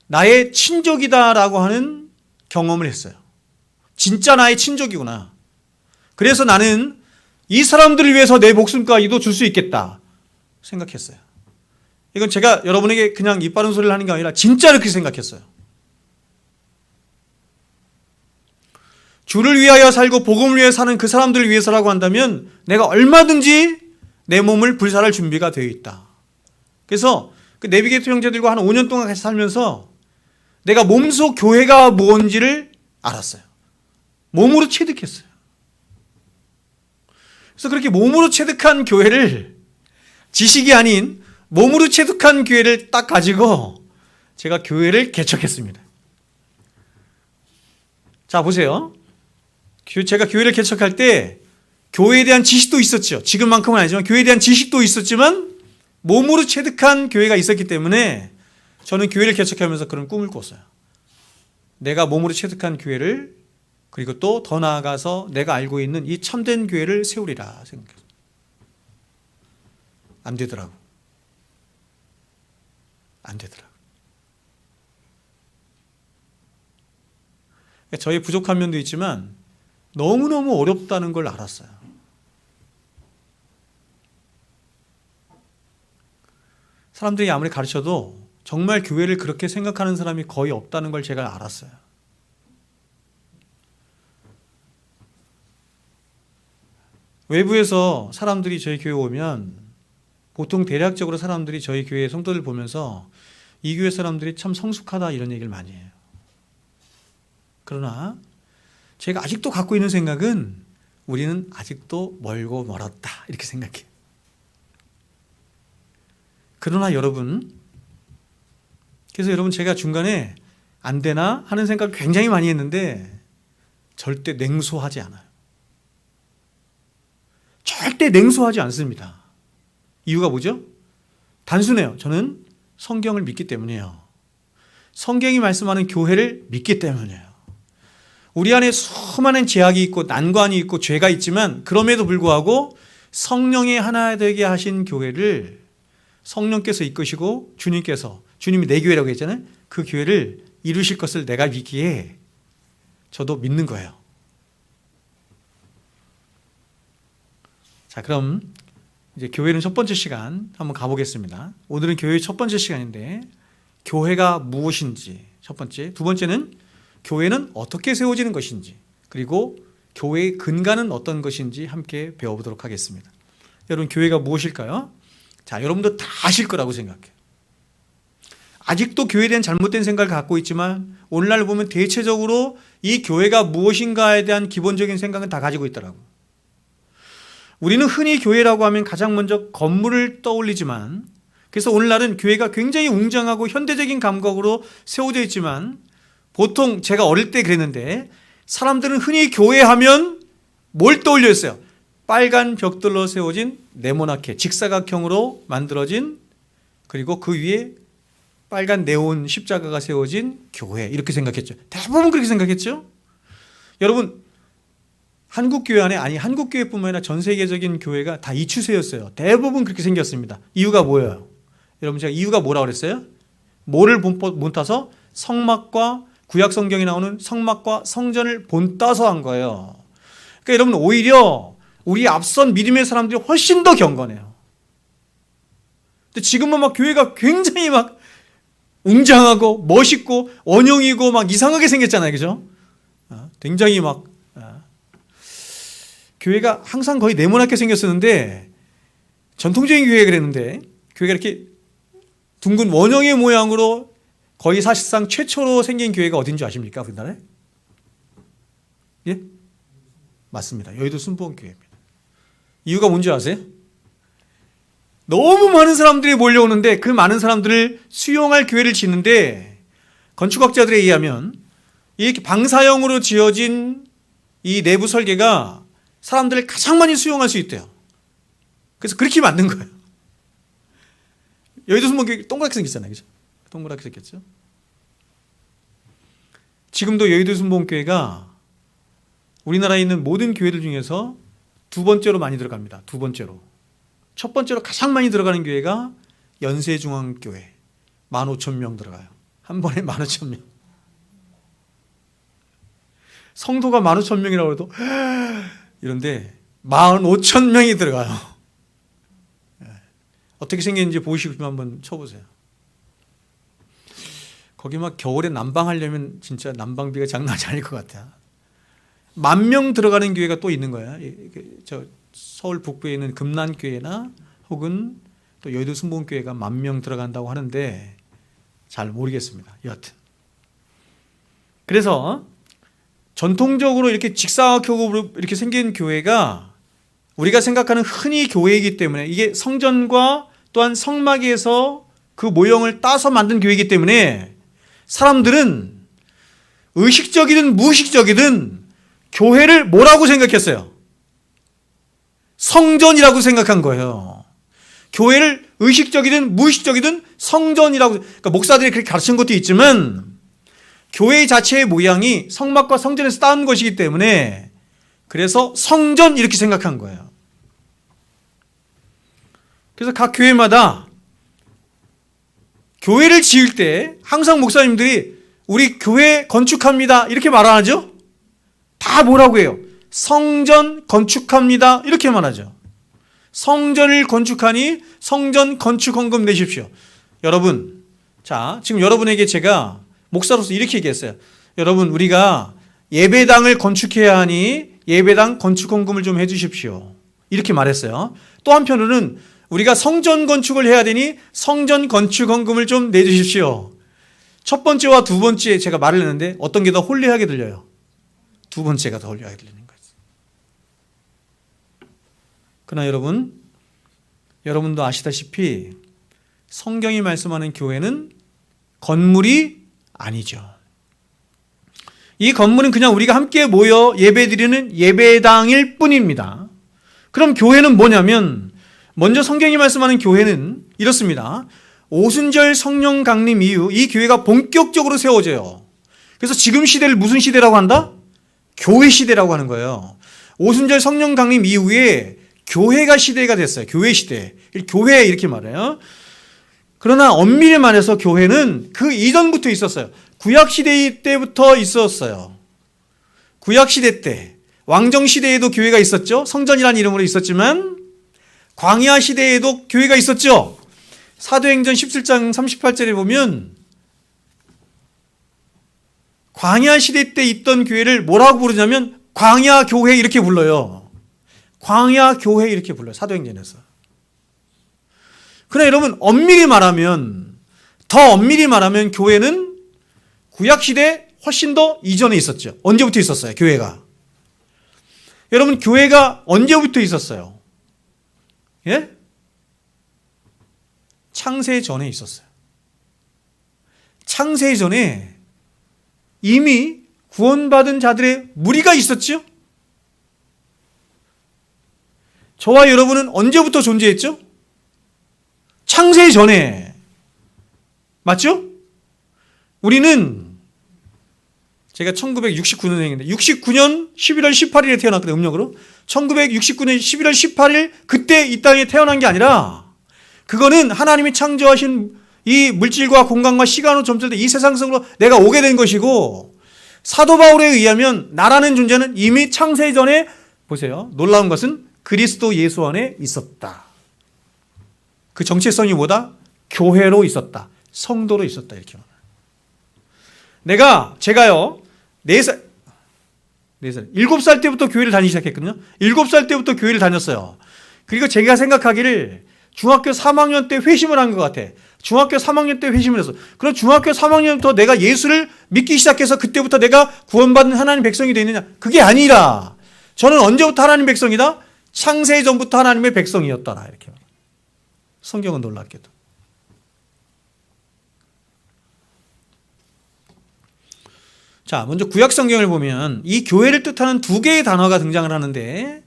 나의 친족이다라고 하는 경험을 했어요. 진짜 나의 친족이구나. 그래서 나는 이 사람들을 위해서 내 목숨까지도 줄 수 있겠다 생각했어요. 이건 제가 여러분에게 그냥 입 바른 소리를 하는 게 아니라 진짜 그렇게 생각했어요. 주를 위하여 살고 복음을 위해 사는 그 사람들을 위해서라고 한다면 내가 얼마든지 내 몸을 불살할 준비가 되어 있다. 그래서 그 내비게이터 형제들과 한 5년 동안 같이 살면서 내가 몸소 교회가 뭔지를 알았어요. 몸으로 체득했어요. 그래서 그렇게 몸으로 체득한 교회를 지식이 아닌 몸으로 체득한 교회를 딱 가지고 제가 교회를 개척했습니다. 자 보세요. 제가 교회를 개척할 때 교회에 대한 지식도 있었죠. 지금만큼은 아니지만 교회에 대한 지식도 있었지만 몸으로 체득한 교회가 있었기 때문에 저는 교회를 개척하면서 그런 꿈을 꿨어요. 내가 몸으로 체득한 교회를 그리고 또 더 나아가서 내가 알고 있는 이 참된 교회를 세우리라 생각했어요. 안 되더라고. 안 되더라고. 저의 부족한 면도 있지만 너무너무 어렵다는 걸 알았어요. 사람들이 아무리 가르쳐도 정말 교회를 그렇게 생각하는 사람이 거의 없다는 걸 제가 알았어요. 외부에서 사람들이 저희 교회 오면 보통 대략적으로 사람들이 저희 교회 성도들 보면서 이 교회 사람들이 참 성숙하다 이런 얘기를 많이 해요. 그러나 제가 아직도 갖고 있는 생각은 우리는 아직도 멀고 멀었다 이렇게 생각해요. 그러나 여러분, 그래서 여러분 제가 중간에 안 되나 하는 생각을 굉장히 많이 했는데 절대 냉소하지 않아요. 절대 냉소하지 않습니다. 이유가 뭐죠? 단순해요. 저는 성경을 믿기 때문이에요. 성경이 말씀하는 교회를 믿기 때문이에요. 우리 안에 수많은 제약이 있고 난관이 있고 죄가 있지만 그럼에도 불구하고 성령이 하나 되게 하신 교회를 성령께서 이끄시고 주님이 내 교회라고 했잖아요. 그 교회를 이루실 것을 내가 믿기에 저도 믿는 거예요. 자, 그럼 이제 교회는 첫 번째 시간 한번 가보겠습니다. 오늘은 교회의 첫 번째 시간인데 교회가 무엇인지 첫 번째, 두 번째는 교회는 어떻게 세워지는 것인지 그리고 교회의 근간은 어떤 것인지 함께 배워보도록 하겠습니다. 여러분 교회가 무엇일까요? 자, 여러분도 다 아실 거라고 생각해요. 아직도 교회에 대한 잘못된 생각을 갖고 있지만 오늘날 보면 대체적으로 이 교회가 무엇인가에 대한 기본적인 생각은 다 가지고 있더라고요. 우리는 흔히 교회라고 하면 가장 먼저 건물을 떠올리지만 그래서 오늘날은 교회가 굉장히 웅장하고 현대적인 감각으로 세워져 있지만 보통 제가 어릴 때 그랬는데 사람들은 흔히 교회하면 뭘 떠올려 했어요? 빨간 벽돌로 세워진 네모나게 직사각형으로 만들어진 그리고 그 위에 빨간 네온 십자가가 세워진 교회 이렇게 생각했죠. 대부분 그렇게 생각했죠. 여러분 한국교회 안에 아니 한국교회뿐만 아니라 전 세계적인 교회가 다 이 추세였어요. 대부분 그렇게 생겼습니다. 이유가 뭐예요? 여러분 제가 이유가 뭐라고 그랬어요? 뭐를 본따서? 성막과 구약 성경에 나오는 성막과 성전을 본따서 한 거예요. 그러니까 여러분 오히려 우리 앞선 믿음의 사람들이 훨씬 더 경건해요. 근데 지금은 막 교회가 굉장히 막 웅장하고 멋있고 원형이고 막 이상하게 생겼잖아요. 그죠? 굉장히 막 교회가 항상 거의 네모나게 생겼었는데 전통적인 교회가 그랬는데 교회가 이렇게 둥근 원형의 모양으로 거의 사실상 최초로 생긴 교회가 어딘지 아십니까? 우리나라에? 예? 맞습니다. 여의도 순복음교회입니다. 이유가 뭔지 아세요? 너무 많은 사람들이 몰려오는데 그 많은 사람들을 수용할 교회를 짓는데 건축학자들에 의하면 이렇게 방사형으로 지어진 이 내부 설계가 사람들을 가장 많이 수용할 수 있대요. 그래서 그렇게 만든 거예요. 여의도 순복음교회 동그랗게 생겼잖아요. 그죠? 동그랗게 생겼죠. 지금도 여의도 순복음교회가 우리나라에 있는 모든 교회들 중에서 두 번째로 많이 들어갑니다. 두 번째로. 첫 번째로 가장 많이 들어가는 교회가 연세중앙교회. 15,000명 들어가요. 한 번에 15,000명. 성도가 15,000명이라고 해도 이런데 15,000명이 들어가요. 어떻게 생겼는지 보시고 싶으면 한번 쳐보세요. 거기 막 겨울에 난방하려면 진짜 난방비가 장난이 아닐 것 같아요. 10,000명 들어가는 교회가 또 있는 거야. 저 서울 북부에 있는 금난교회나 혹은 또 여의도 순복음교회가 10,000명 들어간다고 하는데 잘 모르겠습니다. 여하튼 그래서 전통적으로 이렇게 직사각형으로 이렇게 생긴 교회가 우리가 생각하는 흔히 교회이기 때문에 이게 성전과 또한 성막에서 그 모형을 따서 만든 교회이기 때문에 사람들은 의식적이든 무의식적이든 교회를 뭐라고 생각했어요? 성전이라고 생각한 거예요. 교회를 의식적이든 무의식적이든 성전이라고, 그러니까 목사들이 그렇게 가르친 것도 있지만 교회 자체의 모양이 성막과 성전에서 따온 것이기 때문에 그래서 성전 이렇게 생각한 거예요. 그래서 각 교회마다 교회를 지을 때 항상 목사님들이 우리 교회 건축합니다 이렇게 말 안 하죠? 다 뭐라고 해요? 성전 건축합니다 이렇게 말하죠. 성전을 건축하니 성전 건축 헌금 내십시오. 여러분, 자 지금 여러분에게 제가 목사로서 이렇게 얘기했어요. 여러분 우리가 예배당을 건축해야 하니 예배당 건축 헌금을 좀 해주십시오. 이렇게 말했어요. 또 한편으로는 우리가 성전 건축을 해야 되니 성전 건축 헌금을 좀 내주십시오. 첫 번째와 두 번째 제가 말을 했는데 어떤 게 더 홀리하게 들려요? 두 번째가 더 홀리하게 들리는 거예요. 그러나 여러분도 아시다시피 성경이 말씀하는 교회는 건물이 아니죠. 이 건물은 그냥 우리가 함께 모여 예배드리는 예배당일 뿐입니다. 그럼 교회는 뭐냐면 먼저 성경이 말씀하는 교회는 이렇습니다. 오순절 성령 강림 이후 이 교회가 본격적으로 세워져요. 그래서 지금 시대를 무슨 시대라고 한다? 교회 시대라고 하는 거예요. 오순절 성령 강림 이후에 교회가 시대가 됐어요. 교회 시대. 교회 이렇게 말해요. 그러나 엄밀히 말해서 교회는 그 이전부터 있었어요. 구약시대 때부터 있었어요. 구약시대 때 왕정시대에도 교회가 있었죠. 성전이라는 이름으로 있었지만 광야시대에도 교회가 있었죠. 사도행전 17장 38절에 보면 광야시대 때 있던 교회를 뭐라고 부르냐면 광야교회 이렇게 불러요. 광야교회 이렇게 불러요. 사도행전에서. 그러나 여러분 더 엄밀히 말하면 교회는 구약시대 훨씬 더 이전에 있었죠. 언제부터 있었어요? 교회가. 여러분 교회가 언제부터 있었어요? 예? 창세 전에 있었어요. 창세 전에 이미 구원받은 자들의 무리가 있었죠? 저와 여러분은 언제부터 존재했죠? 창세 전에. 맞죠? 우리는 제가 1969년생인데 69년 11월 18일에 태어났거든요. 음력으로. 1969년 11월 18일 그때 이 땅에 태어난 게 아니라 그거는 하나님이 창조하신 이 물질과 공간과 시간으로 점철된 이 세상 속으로 내가 오게 된 것이고, 사도 바울에 의하면 나라는 존재는 이미 창세 전에, 보세요, 놀라운 것은 그리스도 예수 안에 있었다. 그 정체성이 뭐다? 교회로 있었다. 성도로 있었다. 이렇게 말해요. 제가요 7살 때부터 교회를 다니기 시작했거든요. 7살 때부터 교회를 다녔어요. 그리고 제가 생각하기를 중학교 3학년 때 회심을 한 것 같아. 중학교 3학년 때 회심을 했어. 그럼 중학교 3학년부터 내가 예수를 믿기 시작해서 그때부터 내가 구원받은 하나님 백성이 되느냐? 그게 아니라 저는 언제부터 하나님 백성이다? 창세 전부터 하나님의 백성이었더라. 이렇게 말해요. 성경은 놀랍게도. 자, 먼저 구약 성경을 보면 이 교회를 뜻하는 두 개의 단어가 등장을 하는데,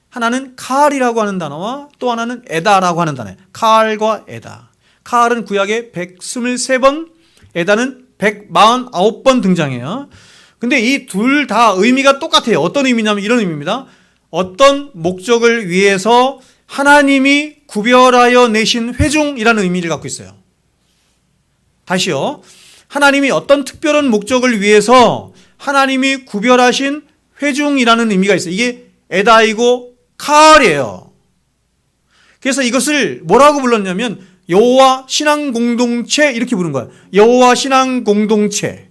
하나는 칼이라고 하는 단어와 또 하나는 에다라고 하는 단어예요. 칼과 에다. 칼은 구약에 123번, 에다는 149번 등장해요. 근데 이 둘 다 의미가 똑같아요. 어떤 의미냐면 이런 의미입니다. 어떤 목적을 위해서 하나님이 구별하여 내신 회중이라는 의미를 갖고 있어요. 다시요. 하나님이 어떤 특별한 목적을 위해서 하나님이 구별하신 회중이라는 의미가 있어요. 이게 에다이고 칼이에요. 그래서 이것을 뭐라고 불렀냐면 여호와 신앙 공동체 이렇게 부른 거예요. 여호와 신앙 공동체.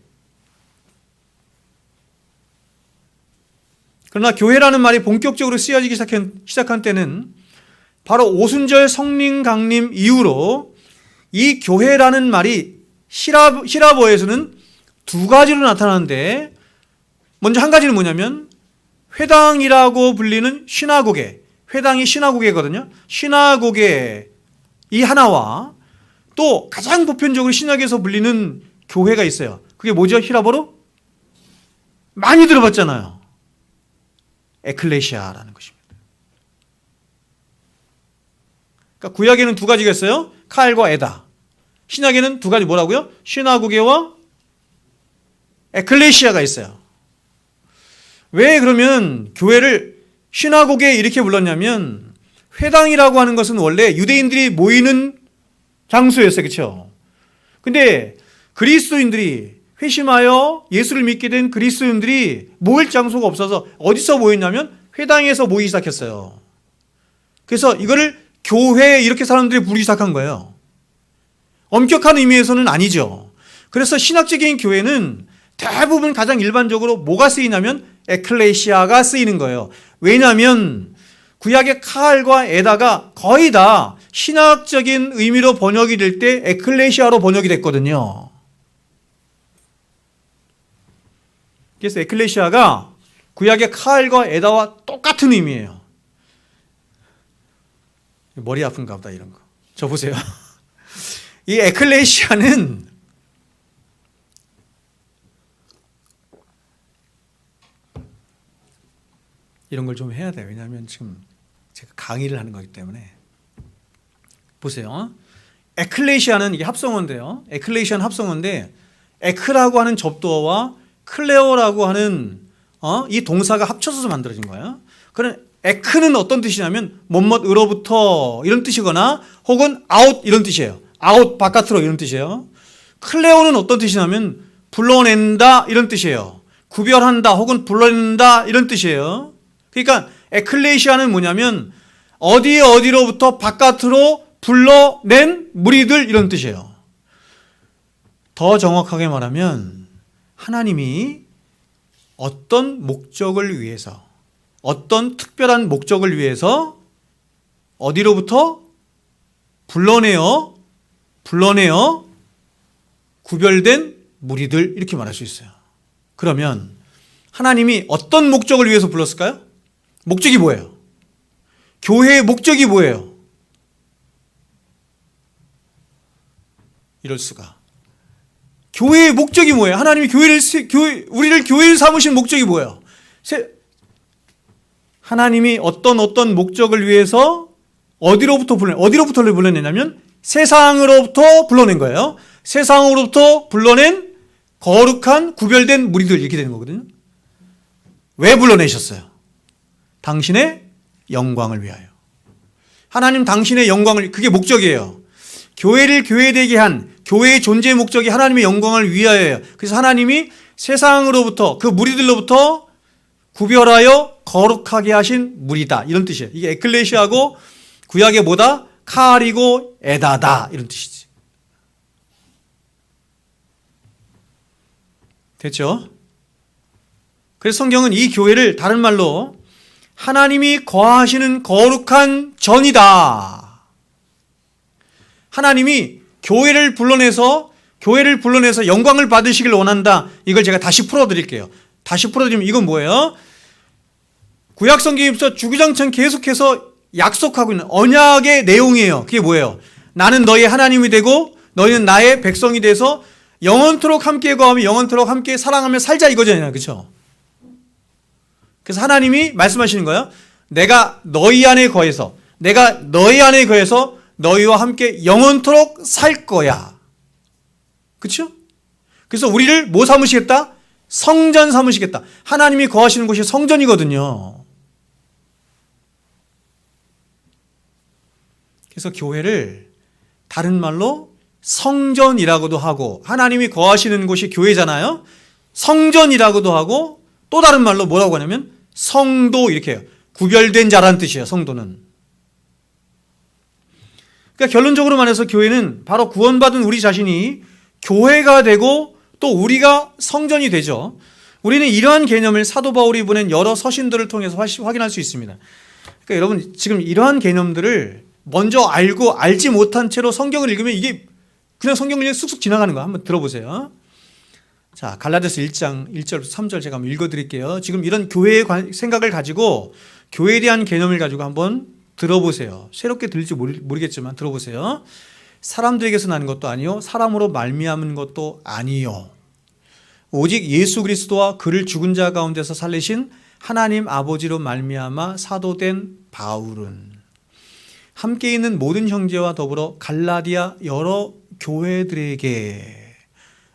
그러나 교회라는 말이 본격적으로 쓰여지기 시작한 때는 바로 오순절 성령 강림 이후로 이 교회라는 말이 히라보에서는 두 가지로 나타나는데, 먼저 한 가지는 뭐냐면 회당이라고 불리는 시나고게, 회당이 시나고게거든요. 시나고게 이 하나와 또 가장 보편적으로 신약에서 불리는 교회가 있어요. 그게 뭐죠? 히라보로? 많이 들어봤잖아요. 에클레시아라는 것입니다. 그러니까 구약에는 두 가지가 있어요. 칼과 에다. 신약에는 두 가지 뭐라고요? 시나고게와 에클레시아가 있어요. 왜 그러면 교회를 시나고게 이렇게 불렀냐면, 회당이라고 하는 것은 원래 유대인들이 모이는 장소였어요. 그렇죠? 근데 그리스도인들이 회심하여 예수를 믿게 된 그리스도인들이 모일 장소가 없어서 어디서 모였냐면 회당에서 모이기 시작했어요. 그래서 이거를 교회 이렇게 사람들이 부르기 시작한 거예요. 엄격한 의미에서는 아니죠. 그래서 신학적인 교회는 대부분 가장 일반적으로 뭐가 쓰이냐면 에클레시아가 쓰이는 거예요. 왜냐하면 구약의 칼과 에다가 거의 다 신학적인 의미로 번역이 될 때 에클레시아로 번역이 됐거든요. 그래서 에클레시아가 구약의 칼과 에다와 똑같은 의미예요. 머리 아픈가 보다 이런 거. 저 보세요. 이 에클레시아는 이런 걸 좀 해야 돼요. 왜냐하면 지금 제가 강의를 하는 거기 때문에. 보세요. 에클레시아는 이게 합성어인데요. 에클레시아는 합성어인데 에크라고 하는 접두어와 클레오라고 하는 이 동사가 합쳐서 만들어진 거예요. 그런 에크는 어떤 뜻이냐면 뭐뭐으로부터 이런 뜻이거나 혹은 아웃 이런 뜻이에요. 아웃 바깥으로 이런 뜻이에요. 클레오는 어떤 뜻이냐면 불러낸다 이런 뜻이에요. 구별한다 혹은 불러낸다 이런 뜻이에요. 그러니까 에클레시아는 뭐냐면 어디로부터 바깥으로 불러낸 무리들 이런 뜻이에요. 더 정확하게 말하면 하나님이 어떤 목적을 위해서, 어떤 특별한 목적을 위해서 어디로부터 불러내어 구별된 무리들 이렇게 말할 수 있어요. 그러면 하나님이 어떤 목적을 위해서 불렀을까요? 목적이 뭐예요? 교회의 목적이 뭐예요? 이럴 수가. 교회의 목적이 뭐예요? 하나님이 우리를 교회를 삼으신 목적이 뭐예요? 하나님이 어떤 목적을 위해서 어디로부터 불러내냐면 세상으로부터 불러낸 거예요. 세상으로부터 불러낸 거룩한 구별된 무리들 이렇게 되는 거거든요. 왜 불러내셨어요? 당신의 영광을 위하여. 하나님 당신의 영광을, 그게 목적이에요. 교회를 교회되게 한 교회의 존재의 목적이 하나님의 영광을 위하여예요. 그래서 하나님이 세상으로부터 그 무리들로부터 구별하여 거룩하게 하신 무리다 이런 뜻이에요. 이게 에클레시아고 구약의 뭐다? 칼이고 에다다 이런 뜻이지. 됐죠? 그래서 성경은 이 교회를 다른 말로 하나님이 거하시는 거룩한 전이다. 하나님이 교회를 불러내서 영광을 받으시길 원한다. 이걸 제가 다시 풀어드릴게요. 다시 풀어드리면 이건 뭐예요? 구약 성경에서 주구장창 계속해서 약속하고 있는 언약의 내용이에요. 그게 뭐예요? 나는 너의 하나님이 되고 너희는 나의 백성이 돼서 영원토록 함께 거하며 영원토록 함께 사랑하며 살자 이거잖아요. 그렇죠? 그래서 하나님이 말씀하시는 거예요. 내가 너희 안에 거해서 너희와 함께 영원토록 살 거야. 그렇죠? 그래서 우리를 뭐 삼으시겠다? 성전 삼으시겠다. 하나님이 거하시는 곳이 성전이거든요. 그래서 교회를 다른 말로 성전이라고도 하고, 하나님이 거하시는 곳이 교회잖아요. 성전이라고도 하고, 또 다른 말로 뭐라고 하냐면 성도 이렇게 해요. 구별된 자라는 뜻이에요. 성도는. 그러니까 결론적으로 말해서 교회는 바로 구원받은 우리 자신이 교회가 되고 또 우리가 성전이 되죠. 우리는 이러한 개념을 사도 바울이 보낸 여러 서신들을 통해서 확인할 수 있습니다. 그러니까 여러분 지금 이러한 개념들을 먼저 알지 못한 채로 성경을 읽으면 이게 그냥 성경을 쑥쑥 지나가는 거 한번 들어보세요. 자, 갈라디아서 1장 1절부터 3절 제가 한번 읽어드릴게요. 지금 이런 교회의 생각을 가지고 교회에 대한 개념을 가지고 한번 들어보세요. 새롭게 들릴지 모르겠지만 들어보세요. 사람들에게서 나는 것도 아니요 사람으로 말미암은 것도 아니요 오직 예수 그리스도와 그를 죽은 자 가운데서 살리신 하나님 아버지로 말미암아 사도된 바울은 함께 있는 모든 형제와 더불어 갈라디아 여러 교회들에게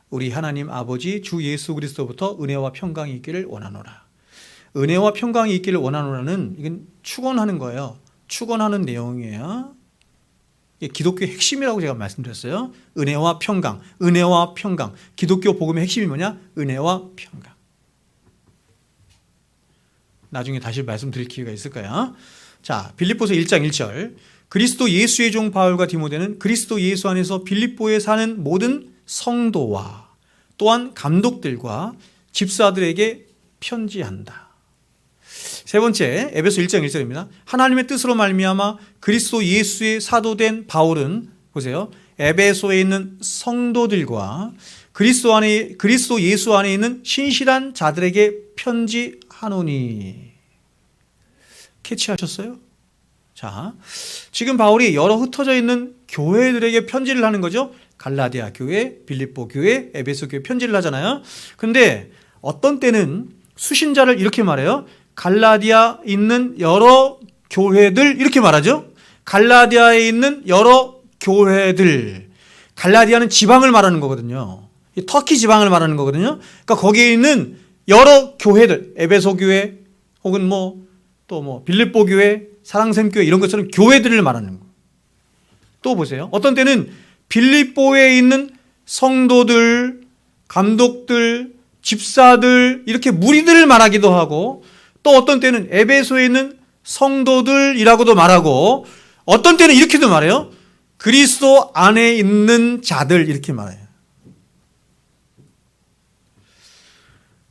우리 하나님 아버지 주 예수 그리스도부터 은혜와 평강이 있기를 원하노라. 은혜와 평강이 있기를 원하노라는 이건 축원하는 거예요. 축원하는 내용이에요. 기독교의 핵심이라고 제가 말씀드렸어요. 은혜와 평강, 은혜와 평강. 기독교 복음의 핵심이 뭐냐? 은혜와 평강. 나중에 다시 말씀드릴 기회가 있을 거야. 자, 빌립보서 1장 1절. 그리스도 예수의 종 바울과 디모데는 그리스도 예수 안에서 빌립보에 사는 모든 성도와 또한 감독들과 집사들에게 편지한다. 세 번째, 에베소 1장 1절입니다. 하나님의 뜻으로 말미암아 그리스도 예수의 사도된 바울은 보세요. 에베소에 있는 성도들과 그리스도 예수 안에 있는 신실한 자들에게 편지하노니. 캐치하셨어요? 자, 지금 바울이 여러 흩어져 있는 교회들에게 편지를 하는 거죠. 갈라디아 교회, 빌립보 교회, 에베소 교회 편지를 하잖아요. 근데 어떤 때는 수신자를 이렇게 말해요. 갈라디아에 있는 여러 교회들 이렇게 말하죠. 갈라디아에 있는 여러 교회들. 갈라디아는 지방을 말하는 거거든요. 터키 지방을 말하는 거거든요. 그러니까 거기에 있는 여러 교회들, 에베소 교회 혹은 또 빌립보 교회, 사랑샘 교회 이런 것처럼 교회들을 말하는 거. 또 보세요. 어떤 때는 빌립보에 있는 성도들, 감독들, 집사들 이렇게 무리들을 말하기도 하고 또 어떤 때는 에베소에 있는 성도들이라고도 말하고 어떤 때는 이렇게도 말해요. 그리스도 안에 있는 자들 이렇게 말해요.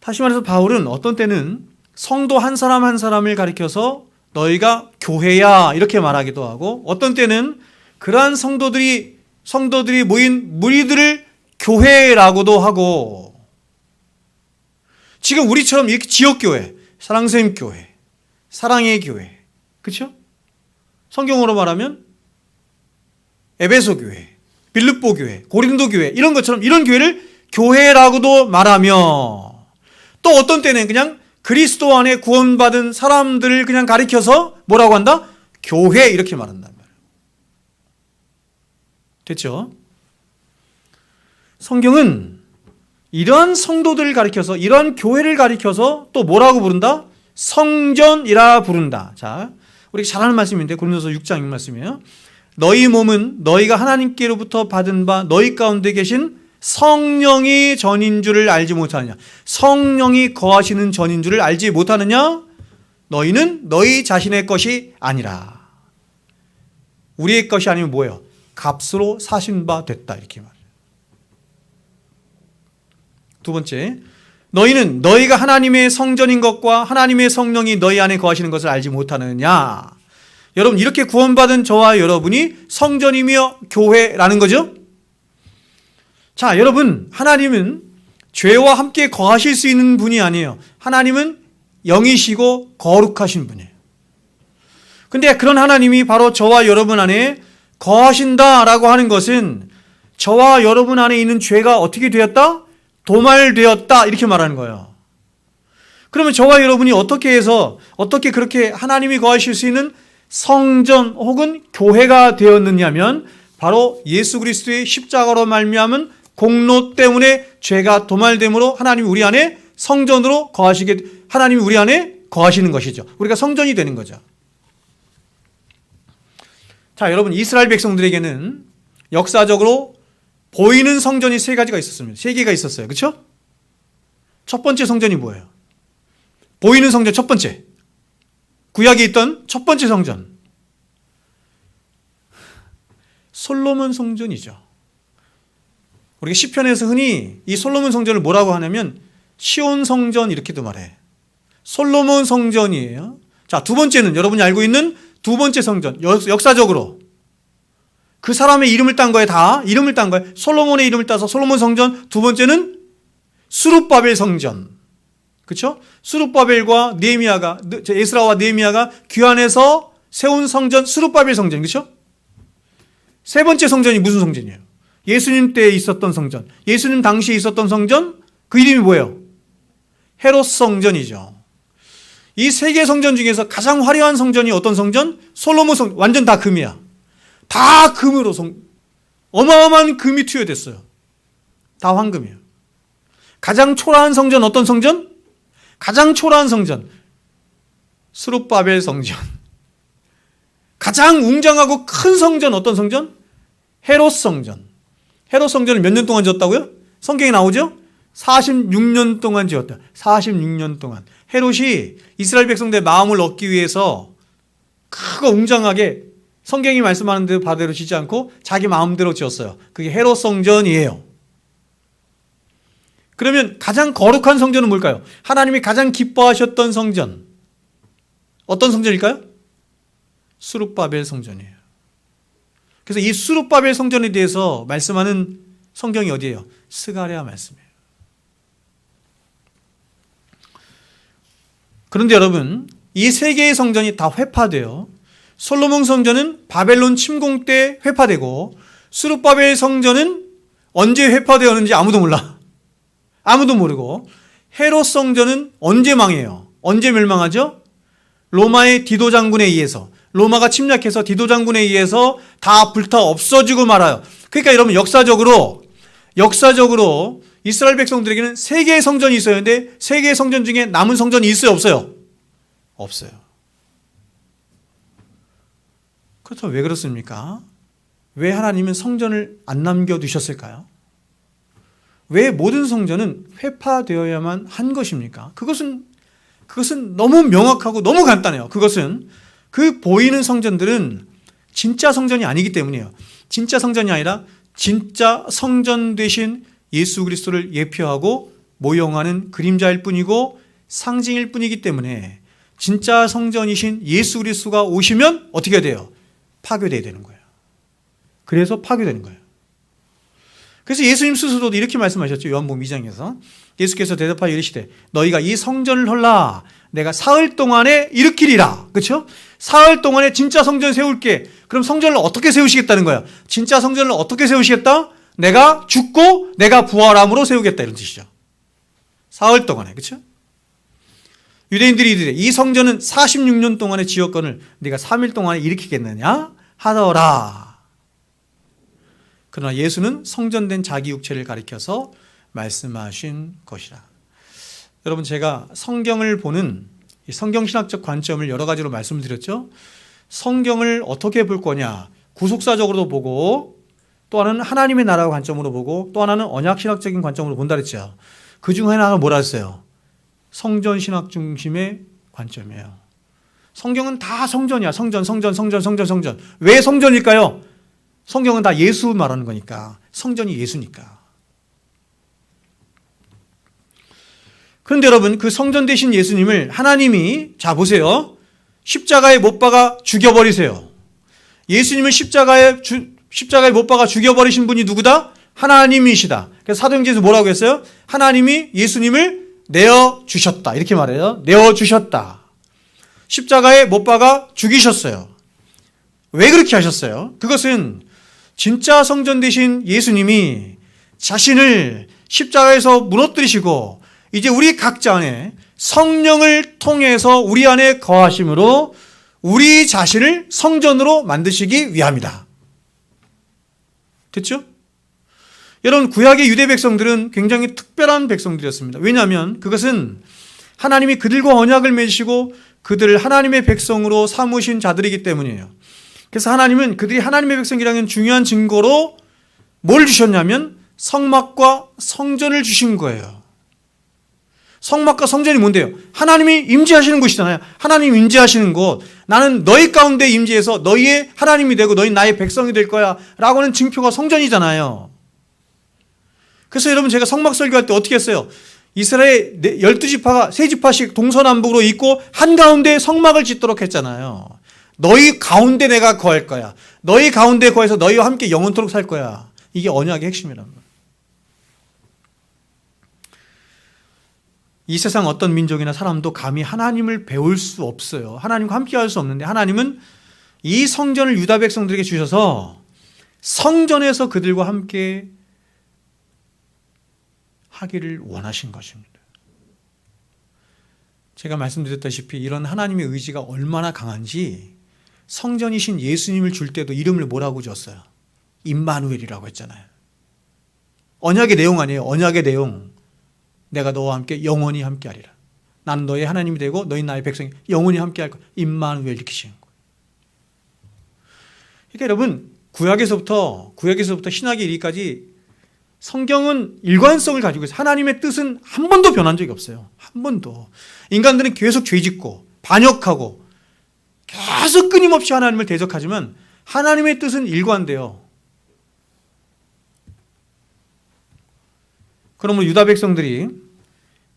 다시 말해서 바울은 어떤 때는 성도 한 사람 한 사람을 가리켜서 너희가 교회야 이렇게 말하기도 하고 어떤 때는 그러한 성도들이 모인 무리들을 교회라고도 하고 지금 우리처럼 이렇게 지역교회, 사랑샘 교회, 사랑의 교회 그렇죠? 성경으로 말하면 에베소 교회, 빌립보 교회, 고린도 교회 이런 것처럼 이런 교회를 교회라고도 말하며 또 어떤 때는 그냥 그리스도 안에 구원받은 사람들을 그냥 가리켜서 뭐라고 한다? 교회 이렇게 말한단 말이에요. 됐죠? 성경은 이러한 성도들을 가리켜서, 이러한 교회를 가리켜서 또 뭐라고 부른다? 성전이라 부른다. 자, 우리 잘 아는 말씀인데 고린도서 6장 6말씀이에요. 너희 몸은 너희가 하나님께로부터 받은 바 너희 가운데 계신 성령이 전인 줄을 알지 못하느냐? 성령이 거하시는 전인 줄을 알지 못하느냐? 너희는 너희 자신의 것이 아니라. 우리의 것이 아니면 뭐예요? 값으로 사신 바 됐다, 이렇게 말해요. 두 번째, 너희는 너희가 하나님의 성전인 것과 하나님의 성령이 너희 안에 거하시는 것을 알지 못하느냐? 여러분, 이렇게 구원받은 저와 여러분이 성전이며 교회라는 거죠. 자, 여러분, 하나님은 죄와 함께 거하실 수 있는 분이 아니에요. 하나님은 영이시고 거룩하신 분이에요. 근데 그런 하나님이 바로 저와 여러분 안에 거하신다라고 하는 것은 저와 여러분 안에 있는 죄가 어떻게 되었다? 도말되었다, 이렇게 말하는 거예요. 그러면 저와 여러분이 어떻게 해서, 어떻게 그렇게 하나님이 거하실 수 있는 성전 혹은 교회가 되었느냐면 바로 예수 그리스도의 십자가로 말미암은 공로 때문에 죄가 도말됨으로 하나님이 우리 안에 성전으로 거하시게, 하나님이 우리 안에 거하시는 것이죠. 우리가 성전이 되는 거죠. 자, 여러분, 이스라엘 백성들에게는 역사적으로 보이는 성전이 세 가지가 있었습니다. 세 개가 있었어요. 그렇죠? 첫 번째 성전이 뭐예요? 보이는 성전 첫 번째. 구약에 있던 첫 번째 성전. 솔로몬 성전이죠. 우리가 시편에서 흔히 이 솔로몬 성전을 뭐라고 하냐면 시온 성전 이렇게도 말해. 솔로몬 성전이에요. 자, 두 번째는 여러분이 알고 있는 두 번째 성전. 역사적으로 그 사람의 이름을 딴 거예요. 다 이름을 딴 거예요. 솔로몬의 이름을 따서 솔로몬 성전. 두 번째는 수룹바벨 성전. 그렇죠? 수룹바벨과 느헤미야가, 에스라와 느헤미야가 귀환해서 세운 성전, 수룹바벨 성전. 그렇죠? 세 번째 성전이 무슨 성전이에요? 예수님 때에 있었던 성전. 예수님 당시에 있었던 성전, 그 이름이 뭐예요? 헤롯 성전이죠. 이 세 개 성전 중에서 가장 화려한 성전이 어떤 성전? 솔로몬 성전. 완전 다 금이야. 다 금으로 어마어마한 금이 투여됐어요. 다 황금이에요. 가장 초라한 성전 어떤 성전? 가장 초라한 성전 스룹바벨 성전. 가장 웅장하고 큰 성전 어떤 성전? 헤롯 성전. 헤롯 성전을 몇 년 동안 지었다고요? 성경에 나오죠? 46년 동안 지었다. 46년 동안. 헤롯이 이스라엘 백성들의 마음을 얻기 위해서 크고 웅장하게 성경이 말씀하는 대로 바대로 짓지 않고 자기 마음대로 지었어요. 그게 헤롯 성전이에요. 그러면 가장 거룩한 성전은 뭘까요? 하나님이 가장 기뻐하셨던 성전. 어떤 성전일까요? 수룹바벨 성전이에요. 그래서 이 수룹바벨 성전에 대해서 말씀하는 성경이 어디예요? 스가랴 말씀이에요. 그런데 여러분, 이 세 개의 성전이 다 회파돼요. 솔로몬 성전은 바벨론 침공 때 회파되고 수룹바벨 성전은 언제 회파되었는지 아무도 몰라. 아무도 모르고 헤롯 성전은 언제 망해요? 언제 멸망하죠? 로마의 디도 장군에 의해서, 로마가 침략해서 디도 장군에 의해서 다 불타 없어지고 말아요. 그러니까 여러분, 역사적으로 이스라엘 백성들에게는 세 개의 성전이 있어야 하는데 세 개의 성전 중에 남은 성전이 있어요, 없어요? 없어요. 그렇다면 왜 그렇습니까? 왜 하나님은 성전을 안 남겨두셨을까요? 왜 모든 성전은 회파되어야만 한 것입니까? 그것은 너무 명확하고 너무 간단해요. 그것은 그 보이는 성전들은 진짜 성전이 아니기 때문이에요. 진짜 성전이 아니라 진짜 성전 되신 예수 그리스도를 예표하고 모형하는 그림자일 뿐이고 상징일 뿐이기 때문에 진짜 성전이신 예수 그리스도가 오시면 어떻게 돼요? 파괴되어야 되는 거예요. 그래서 파괴되는 거예요. 그래서 예수님 스스로도 이렇게 말씀하셨죠. 요한복음 2장에서 예수께서 대답하여 이르시되 너희가 이 성전을 헐라 내가 사흘 동안에 일으키리라. 그렇죠? 사흘 동안에 진짜 성전 세울게. 그럼 성전을 어떻게 세우시겠다는 거야? 진짜 성전을 어떻게 세우시겠다? 내가 죽고 내가 부활함으로 세우겠다, 이런 뜻이죠. 사흘 동안에. 그렇죠? 유대인들이 이르되 이 성전은 46년 동안의 지었건을 네가 3일 동안에 일으키겠느냐 하더라. 그러나 예수는 성전된 자기 육체를 가리켜서 말씀하신 것이라. 여러분, 제가 성경을 보는 이 성경신학적 관점을 여러 가지로 말씀을 드렸죠. 성경을 어떻게 볼 거냐, 구속사적으로도 보고, 또 하나는 하나님의 나라 관점으로 보고, 또 하나는 언약신학적인 관점으로 본다 그랬죠. 그 중 하나가 뭐라 했어요? 성전신학 중심의 관점이에요. 성경은 다 성전이야. 성전. 왜 성전일까요? 성경은 다 예수 말하는 거니까. 성전이 예수니까. 그런데 여러분, 그 성전 되신 예수님을 하나님이, 자 보세요, 십자가에 못 박아 죽여버리세요. 예수님을 십자가에 못 박아 죽여버리신 분이 누구다? 하나님이시다. 그래서 사도행전에서 뭐라고 했어요? 하나님이 예수님을 내어주셨다, 이렇게 말해요. 내어주셨다. 십자가에 못 박아 죽이셨어요. 왜 그렇게 하셨어요? 그것은 진짜 성전 되신 예수님이 자신을 십자가에서 무너뜨리시고 이제 우리 각자 안에 성령을 통해서 우리 안에 거하심으로 우리 자신을 성전으로 만드시기 위함이다. 됐죠? 여러분, 구약의 유대 백성들은 굉장히 특별한 백성들이었습니다. 왜냐하면 그것은 하나님이 그들과 언약을 맺으시고 그들을 하나님의 백성으로 삼으신 자들이기 때문이에요. 그래서 하나님은 그들이 하나님의 백성이라는 중요한 증거로 뭘 주셨냐면 성막과 성전을 주신 거예요. 성막과 성전이 뭔데요? 하나님이 임재하시는 곳이잖아요. 하나님 임재하시는 곳. 나는 너희 가운데 임재해서 너희의 하나님이 되고 너희 나의 백성이 될 거야 라고는 증표가 성전이잖아요. 그래서 여러분, 제가 성막 설교할 때 어떻게 했어요? 이스라엘 12지파가 3지파씩 동서남북으로 있고 한가운데 성막을 짓도록 했잖아요. 너희 가운데 내가 거할 거야. 너희 가운데 거해서 너희와 함께 영원토록 살 거야. 이게 언약의 핵심이란 말이에요. 이 세상 어떤 민족이나 사람도 감히 하나님을 배울 수 없어요. 하나님과 함께 할 수 없는데 하나님은 이 성전을 유다 백성들에게 주셔서 성전에서 그들과 함께 하기를 원하신 것입니다. 제가 말씀드렸다시피 이런 하나님의 의지가 얼마나 강한지 성전이신 예수님을 줄 때도 이름을 뭐라고 줬어요? 임마누엘이라고 했잖아요. 언약의 내용 아니에요. 언약의 내용. 내가 너와 함께 영원히 함께하리라. 나는 너의 하나님이 되고 너희 나의 백성이 영원히 함께할 거야. 임마누엘 이렇게 지은 거예요. 그러니까 여러분, 구약에서부터 신학에 이르기까지 성경은 일관성을 가지고 있어요. 하나님의 뜻은 한 번도 변한 적이 없어요. 한 번도. 인간들은 계속 죄짓고 반역하고 계속 끊임없이 하나님을 대적하지만 하나님의 뜻은 일관돼요. 그러므로 유다 백성들이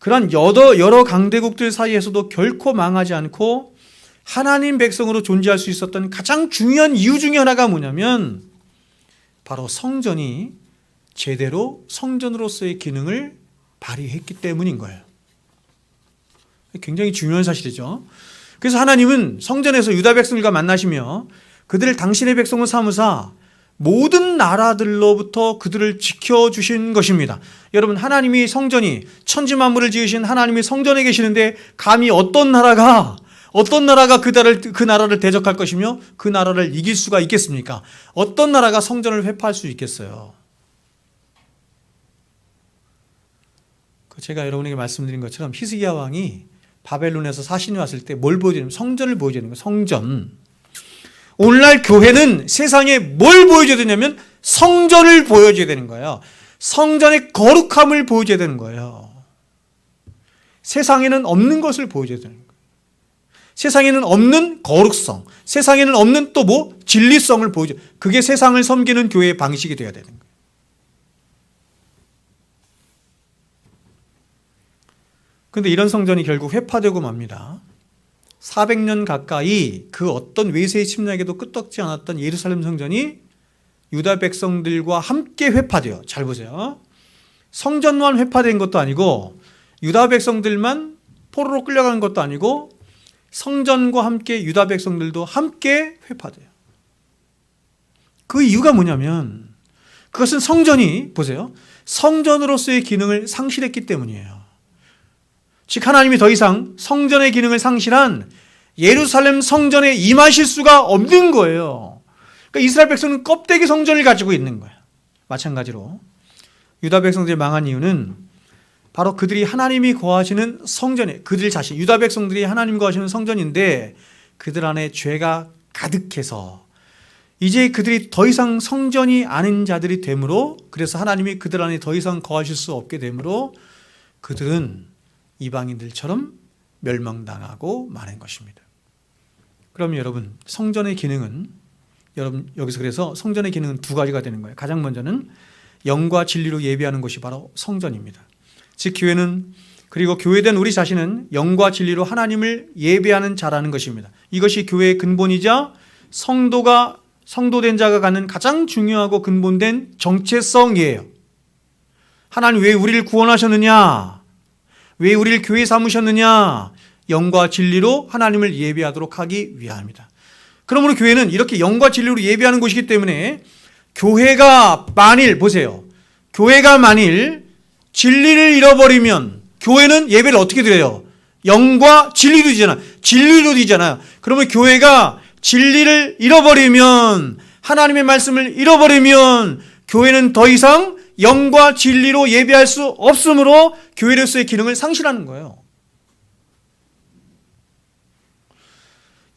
그런 여러 강대국들 사이에서도 결코 망하지 않고 하나님 백성으로 존재할 수 있었던 가장 중요한 이유 중에 하나가 뭐냐면 바로 성전이 제대로 성전으로서의 기능을 발휘했기 때문인 거예요. 굉장히 중요한 사실이죠. 그래서 하나님은 성전에서 유다 백성들과 만나시며 그들을 당신의 백성으로 삼으사 모든 나라들로부터 그들을 지켜주신 것입니다. 여러분, 하나님이 성전이 천지 만물을 지으신 하나님이 성전에 계시는데 감히 어떤 나라가 그 나라를 대적할 것이며 그 나라를 이길 수가 있겠습니까? 어떤 나라가 성전을 회파할 수 있겠어요? 제가 여러분에게 말씀드린 것처럼 히스기야 왕이 바벨론에서 사신이 왔을 때 뭘 보여주냐면 성전을 보여주는 거예요. 성전. 오늘날 교회는 세상에 뭘 보여줘야 되냐면 성전을 보여줘야 되는 거예요. 성전의 거룩함을 보여줘야 되는 거예요. 세상에는 없는 것을 보여줘야 되는 거예요. 세상에는 없는 거룩성, 세상에는 없는 또 진리성을 보여줘. 그게 세상을 섬기는 교회의 방식이 되어야 되는 거예요. 그런데 이런 성전이 결국 회파되고 맙니다. 400년 가까이 그 어떤 외세의 침략에도 끄떡지 않았던 예루살렘 성전이 유다 백성들과 함께 회파돼요. 잘 보세요. 성전만 회파된 것도 아니고 유다 백성들만 포로로 끌려가는 것도 아니고 성전과 함께 유다 백성들도 함께 회파돼요. 그 이유가 뭐냐면 그것은 성전이, 보세요, 성전으로서의 기능을 상실했기 때문이에요. 즉 하나님이 더 이상 성전의 기능을 상실한 예루살렘 성전에 임하실 수가 없는 거예요. 그러니까 이스라엘 백성은 껍데기 성전을 가지고 있는 거예요. 마찬가지로 유다 백성들이 망한 이유는 바로 그들이 하나님이 거하시는 성전에, 그들 자신, 유다 백성들이 하나님 거하시는 성전인데 그들 안에 죄가 가득해서 이제 그들이 더 이상 성전이 아닌 자들이 되므로, 그래서 하나님이 그들 안에 더 이상 거하실 수 없게 되므로 그들은 이방인들처럼 멸망당하고 마는 것입니다. 그럼 여러분, 성전의 기능은, 여러분 여기서 그래서 성전의 기능은 두 가지가 되는 거예요. 가장 먼저는 영과 진리로 예배하는 것이 바로 성전입니다. 즉 교회는, 그리고 교회된 우리 자신은 영과 진리로 하나님을 예배하는 자라는 것입니다. 이것이 교회의 근본이자 성도된 자가 갖는 가장 중요하고 근본된 정체성이에요. 하나님 왜 우리를 구원하셨느냐? 왜 우리를 교회 삼으셨느냐? 영과 진리로 하나님을 예배하도록 하기 위함입니다. 그러므로 교회는 이렇게 영과 진리로 예배하는 곳이기 때문에 교회가 만일, 보세요, 교회가 만일 진리를 잃어버리면 교회는 예배를 어떻게 드려요? 영과 진리로 드리잖아요. 진리로 드리잖아요. 그러면 교회가 진리를 잃어버리면, 하나님의 말씀을 잃어버리면 교회는 더 이상 영과 진리로 예배할 수 없으므로 교회로서의 기능을 상실하는 거예요.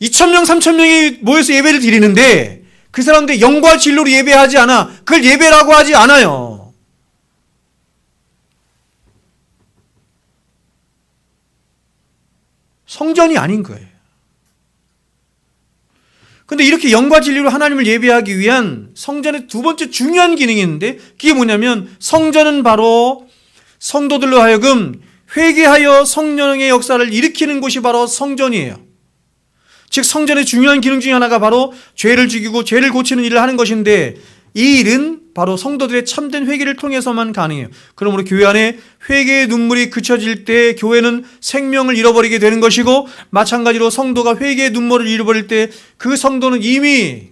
2,000명, 3,000명이 모여서 예배를 드리는데 그 사람들이 영과 진리로 예배하지 않아. 그걸 예배라고 하지 않아요. 성전이 아닌 거예요. 근데 이렇게 영과 진리로 하나님을 예배하기 위한 성전의 두 번째 중요한 기능이 있는데, 그게 뭐냐면 성전은 바로 성도들로 하여금 회개하여 성령의 역사를 일으키는 곳이 바로 성전이에요. 즉 성전의 중요한 기능 중에 하나가 바로 죄를 죽이고 죄를 고치는 일을 하는 것인데, 이 일은 바로 성도들의 참된 회개를 통해서만 가능해요. 그러므로 교회 안에 회개의 눈물이 그쳐질 때 교회는 생명을 잃어버리게 되는 것이고, 마찬가지로 성도가 회개의 눈물을 잃어버릴 때 그 성도는 이미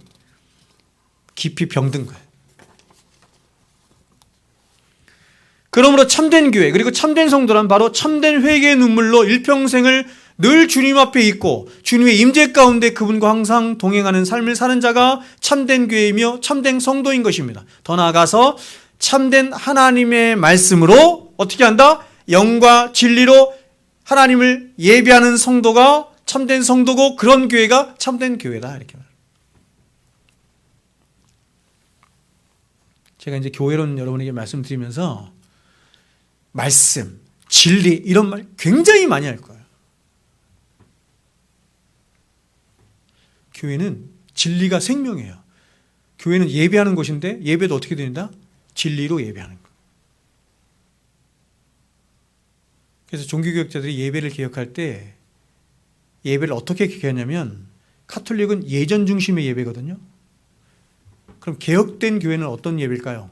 깊이 병든 거예요. 그러므로 참된 교회, 그리고 참된 성도란 바로 참된 회개의 눈물로 일평생을 늘 주님 앞에 있고 주님의 임재 가운데 그분과 항상 동행하는 삶을 사는 자가 참된 교회이며 참된 성도인 것입니다. 더 나아가서 참된 하나님의 말씀으로 어떻게 한다? 영과 진리로 하나님을 예배하는 성도가 참된 성도고, 그런 교회가 참된 교회다, 이렇게 말합니다. 제가 이제 교회론 여러분에게 말씀드리면서 말씀, 진리 이런 말 굉장히 많이 할 거예요. 교회는 진리가 생명이에요. 교회는 예배하는 곳인데 예배도 어떻게 된다? 진리로 예배하는 것. 그래서 종교개혁자들이 예배를 개혁할 때 예배를 어떻게 개혁하냐면, 카톨릭은 예전 중심의 예배거든요. 그럼 개혁된 교회는 어떤 예배일까요?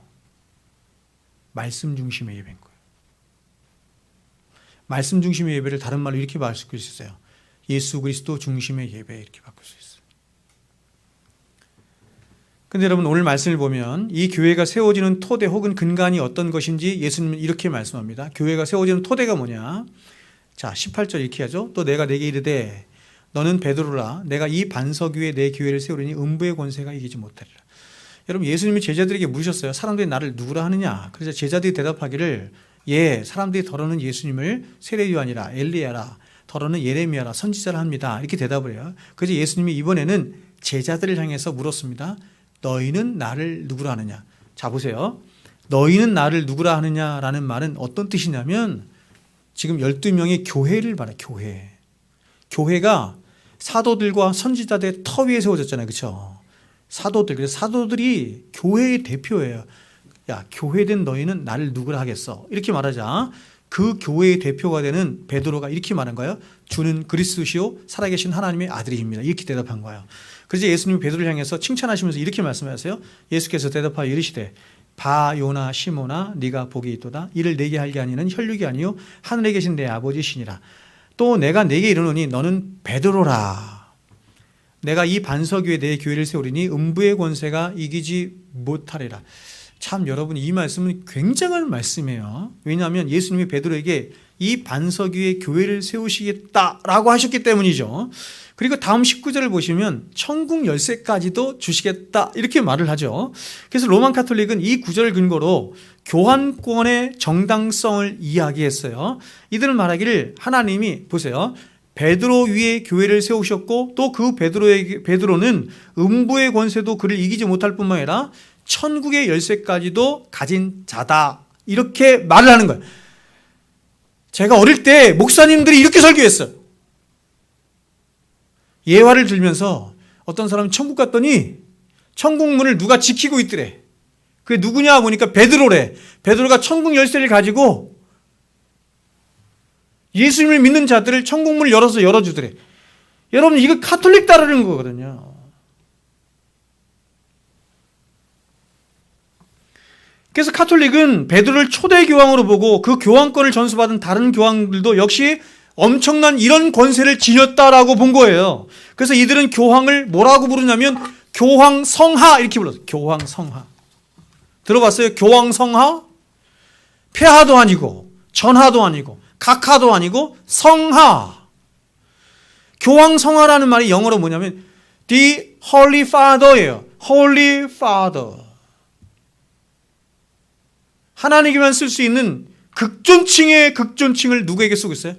말씀 중심의 예배인 거예요. 말씀 중심의 예배를 다른 말로 이렇게 바꿀 수 있어요. 예수 그리스도 중심의 예배, 이렇게 바꿀 수 있어요. 근데 여러분, 오늘 말씀을 보면 이 교회가 세워지는 토대 혹은 근간이 어떤 것인지 예수님은 이렇게 말씀합니다. 교회가 세워지는 토대가 뭐냐? 자, 18절 이렇게 하죠. 또 내가 내게 이르되 너는 베드로라. 내가 이 반석 위에 내 교회를 세우리니 음부의 권세가 이기지 못하리라. 여러분, 예수님이 제자들에게 물으셨어요. 사람들이 나를 누구라 하느냐? 그래서 제자들이 대답하기를, 예, 사람들이 더러는 예수님을 세례요한이라, 엘리야라, 더러는 예레미야라, 선지자라 합니다. 이렇게 대답을 해요. 그래서 예수님이 이번에는 제자들을 향해서 물었습니다. 너희는 나를 누구라 하느냐? 자, 보세요. 너희는 나를 누구라 하느냐라는 말은 어떤 뜻이냐면, 지금 12명의 교회를 말해요. 교회가 사도들과 선지자들의 터 위에 세워졌잖아요. 그렇죠? 사도들. 그래서 사도들이 교회의 대표예요. 야, 교회된 너희는 나를 누구라 하겠어? 이렇게 말하자 그 교회의 대표가 되는 베드로가 이렇게 말한 거예요. 주는 그리스도시요 살아계신 하나님의 아들이십니다. 이렇게 대답한 거예요. 그래서 예수님이 베드로를 향해서 칭찬하시면서 이렇게 말씀하세요. 예수께서 대답하여 이르시되 바 요나 시모나 네가 복이 있도다. 이를 내게 할 게 아니는 혈육이 아니요 하늘에 계신 내 아버지시니라. 또 내가 내게 이르노니 너는 베드로라. 내가 이 반석 위에 내 교회를 세우리니 음부의 권세가 이기지 못하리라. 참 여러분, 이 말씀은 굉장한 말씀이에요. 왜냐하면 예수님이 베드로에게 이 반석 위에 교회를 세우시겠다라고 하셨기 때문이죠. 그리고 다음 19절을 보시면 천국 열쇠까지도 주시겠다 이렇게 말을 하죠. 그래서 로만 카톨릭은 이 구절을 근거로 교환권의 정당성을 이야기했어요. 이들은 말하기를 하나님이 보세요. 베드로 위에 교회를 세우셨고 또 그 베드로는 음부의 권세도 그를 이기지 못할 뿐만 아니라 천국의 열쇠까지도 가진 자다. 이렇게 말을 하는 거예요. 제가 어릴 때 목사님들이 이렇게 설교했어요. 예화를 들면서 어떤 사람은 천국 갔더니 천국 문을 누가 지키고 있더래. 그게 누구냐 보니까 베드로래. 베드로가 천국 열쇠를 가지고 예수님을 믿는 자들을 천국 문을 열어주더래. 여러분 이거 카톨릭 따르는 거거든요. 그래서 카톨릭은 베드로를 초대 교황으로 보고 그 교황권을 전수받은 다른 교황들도 역시 엄청난 이런 권세를 지녔다라고 본 거예요. 그래서 이들은 교황을 뭐라고 부르냐면 교황성하 이렇게 불렀어요. 교황성하. 들어봤어요? 교황성하? 폐하도 아니고 전하도 아니고 각하도 아니고 성하. 교황성하라는 말이 영어로 뭐냐면 The Holy Father예요. Holy Father. 하나님께만 쓸 수 있는 극존칭의 극존칭을 누구에게 쓰고 있어요?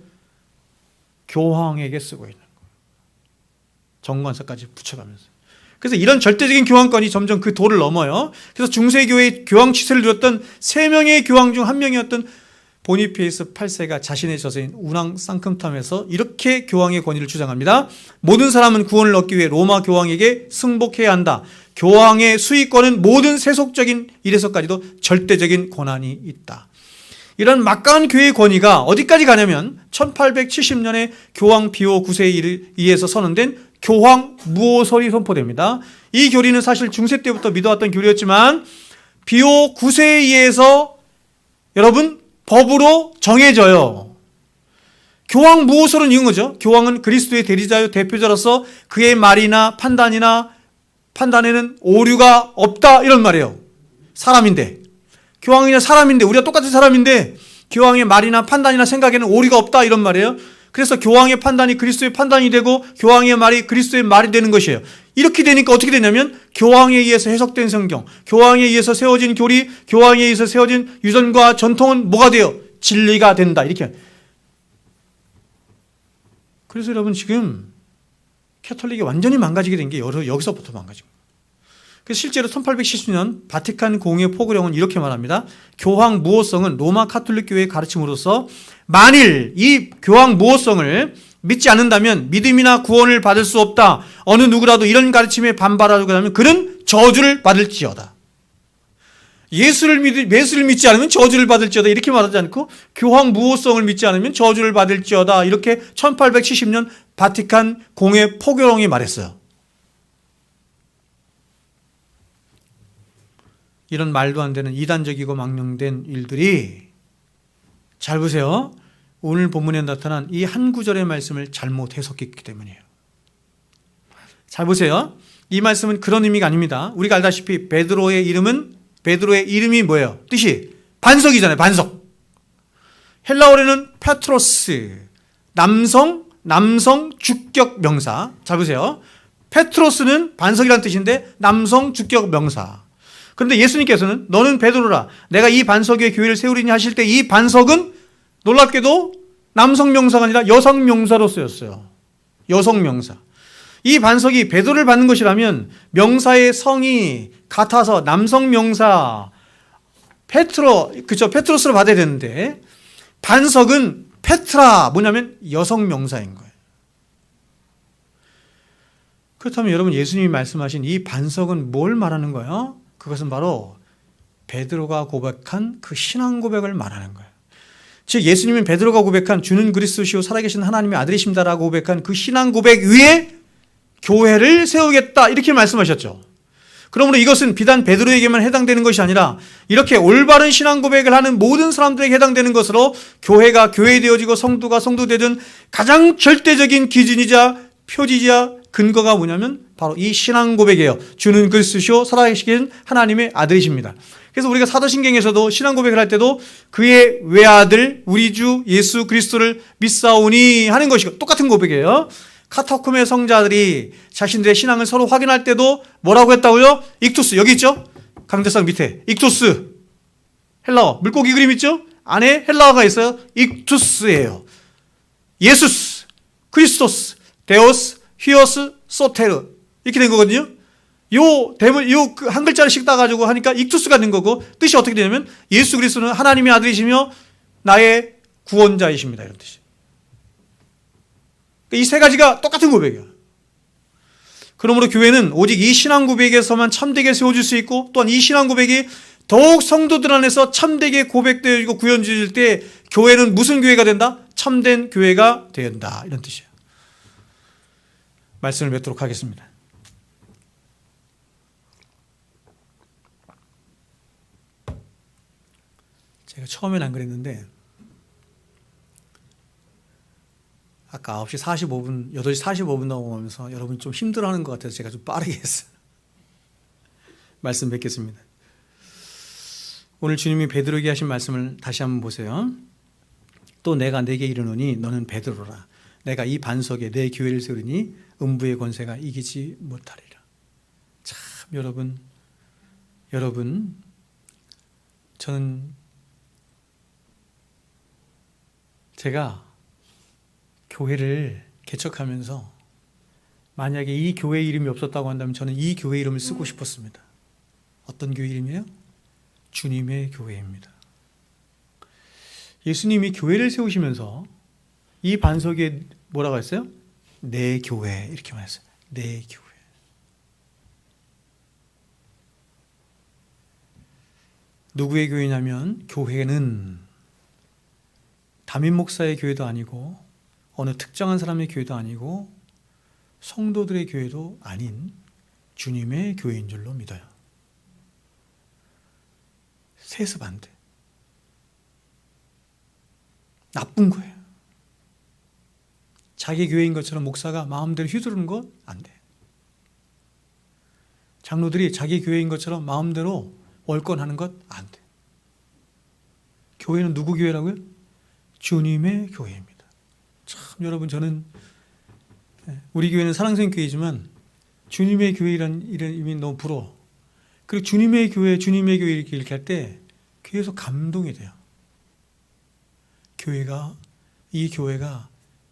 교황에게 쓰고 있는 거예요. 정관사까지 붙여가면서. 그래서 이런 절대적인 교황권이 점점 그 도를 넘어요. 그래서 중세교회의 교황 취세를 두었던 3명의 교황 중 한 명이었던 보니페이스 8세가 자신의 저서인 운왕 상큼탐에서 이렇게 교황의 권위를 주장합니다. 모든 사람은 구원을 얻기 위해 로마 교황에게 승복해야 한다. 교황의 수위권은 모든 세속적인 일에서까지도 절대적인 권한이 있다. 이런 막강한 교회의 권위가 어디까지 가냐면 1870년에 교황 비오 9세에 의해서 선언된 교황 무오설이 선포됩니다. 이 교리는 사실 중세 때부터 믿어왔던 교리였지만 비오 9세에 의해서 여러분 법으로 정해져요. 교황 무오설은 이런 거죠. 교황은 그리스도의 대리자요 대표자로서 그의 말이나 판단에는 오류가 없다 이런 말이에요. 사람인데 교황이 그냥 사람인데 우리가 똑같은 사람인데 교황의 말이나 판단이나 생각에는 오류가 없다 이런 말이에요. 그래서 교황의 판단이 그리스도의 판단이 되고 교황의 말이 그리스도의 말이 되는 것이에요. 이렇게 되니까 어떻게 되냐면 교황에 의해서 해석된 성경, 교황에 의해서 세워진 교리, 교황에 의해서 세워진 유전과 전통은 뭐가 돼요? 진리가 된다. 이렇게. 그래서 여러분 지금 캐톨릭이 완전히 망가지게 된 게 여기서부터 망가진 거예요. 그래서 실제로 1870년 바티칸 공의 포고령은 이렇게 말합니다. 교황 무호성은 로마 카톨릭 교회의 가르침으로서 만일 이 교황 무호성을 믿지 않는다면 믿음이나 구원을 받을 수 없다. 어느 누구라도 이런 가르침에 반발하려고 하면 그는 저주를 받을지어다. 예수를 믿지 않으면 저주를 받을지어다 이렇게 말하지 않고 교황 무호성을 믿지 않으면 저주를 받을지어다 이렇게 1870년 바티칸 공의 포교령이 말했어요. 이런 말도 안 되는 이단적이고 망령된 일들이 잘 보세요. 오늘 본문에 나타난 이 한 구절의 말씀을 잘못 해석했기 때문이에요. 잘 보세요. 이 말씀은 그런 의미가 아닙니다. 우리가 알다시피 베드로의 이름이 뭐예요? 뜻이 반석이잖아요. 반석. 헬라어로는 페트로스, 남성 주격 명사. 잘 보세요. 페트로스는 반석이라는 뜻인데 남성 주격 명사. 그런데 예수님께서는 너는 베드로라 내가 이 반석 위에 교회를 세우리니 하실 때 이 반석은 놀랍게도 남성 명사가 아니라 여성 명사로 쓰였어요. 여성 명사. 이 반석이 베드로를 받는 것이라면 명사의 성이 같아서 남성 명사 페트로스를 받아야 되는데 반석은 페트라 뭐냐면 여성 명사인 거예요. 그렇다면 여러분 예수님이 말씀하신 이 반석은 뭘 말하는 거예요? 그것은 바로 베드로가 고백한 그 신앙 고백을 말하는 거예요. 즉 예수님은 베드로가 고백한 주는 그리스도시요 살아계신 하나님의 아들이십니다라고 고백한 그 신앙 고백 위에 교회를 세우겠다 이렇게 말씀하셨죠. 그러므로 이것은 비단 베드로에게만 해당되는 것이 아니라 이렇게 올바른 신앙 고백을 하는 모든 사람들에게 해당되는 것으로 교회가 교회되어지고 성도가 성도되는 가장 절대적인 기준이자 표지자 근거가 뭐냐면 바로 이 신앙 고백이에요. 주는 그리스도시요 살아계신 하나님의 아들이십니다. 그래서 우리가 사도신경에서도 신앙 고백을 할 때도 그의 외아들 우리 주 예수 그리스도를 믿사오니 하는 것이고 똑같은 고백이에요. 카타콤의 성자들이 자신들의 신앙을 서로 확인할 때도 뭐라고 했다고요? 익투스, 여기 있죠? 강대상 밑에 익투스, 헬라어 물고기 그림 있죠? 안에 헬라어가 있어요. 익투스예요. 예수스, 크리스토스, 데오스, 히오스, 소테르 이렇게 된 거거든요. 요 한 글자씩 따가지고 하니까 익투스가 된 거고, 뜻이 어떻게 되냐면 예수 그리스도는 하나님의 아들이시며 나의 구원자이십니다, 이런 뜻이에요. 이 세 가지가 똑같은 고백이에요. 그러므로 교회는 오직 이 신앙 고백에서만 참되게 세워질 수 있고, 또한 이 신앙 고백이 더욱 성도들 안에서 참되게 고백되어지고 구현되어질 때 교회는 무슨 교회가 된다? 참된 교회가 된다, 이런 뜻이에요. 말씀을 맺도록 하겠습니다. 제가 처음엔 안 그랬는데 아까 9시 45분, 8시 45분 넘어가면서 여러분이 좀 힘들어하는 것 같아서 제가 좀 빠르게 했어요. 말씀 뵙겠습니다. 오늘 주님이 베드로에게 하신 말씀을 다시 한번 보세요. 또 내가 내게 이르노니 너는 베드로라. 내가 이 반석에 내 교회를 세우리니 음부의 권세가 이기지 못하리라. 참 여러분 저는 제가 교회를 개척하면서 만약에 이 교회 이름이 없었다고 한다면 저는 이 교회 이름을 쓰고 싶었습니다. 어떤 교회 이름이에요? 주님의 교회입니다. 예수님이 교회를 세우시면서 이 반석에 뭐라고 했어요? 내 교회 이렇게 말했어요. 내 교회. 누구의 교회냐면 교회는 담임 목사의 교회도 아니고 어느 특정한 사람의 교회도 아니고 성도들의 교회도 아닌 주님의 교회인 줄로 믿어요. 세습 안 돼. 나쁜 거예요. 자기 교회인 것처럼 목사가 마음대로 휘두르는 건 안 돼. 장로들이 자기 교회인 것처럼 마음대로 월권하는 것 안 돼. 교회는 누구 교회라고요? 주님의 교회입니다. 참 여러분, 저는 우리 교회는 사랑생교회지만 주님의 교회라는 이름이 너무 부러워. 그리고 주님의 교회 이렇게 할 때 교회에서 감동이 돼요. 이 교회가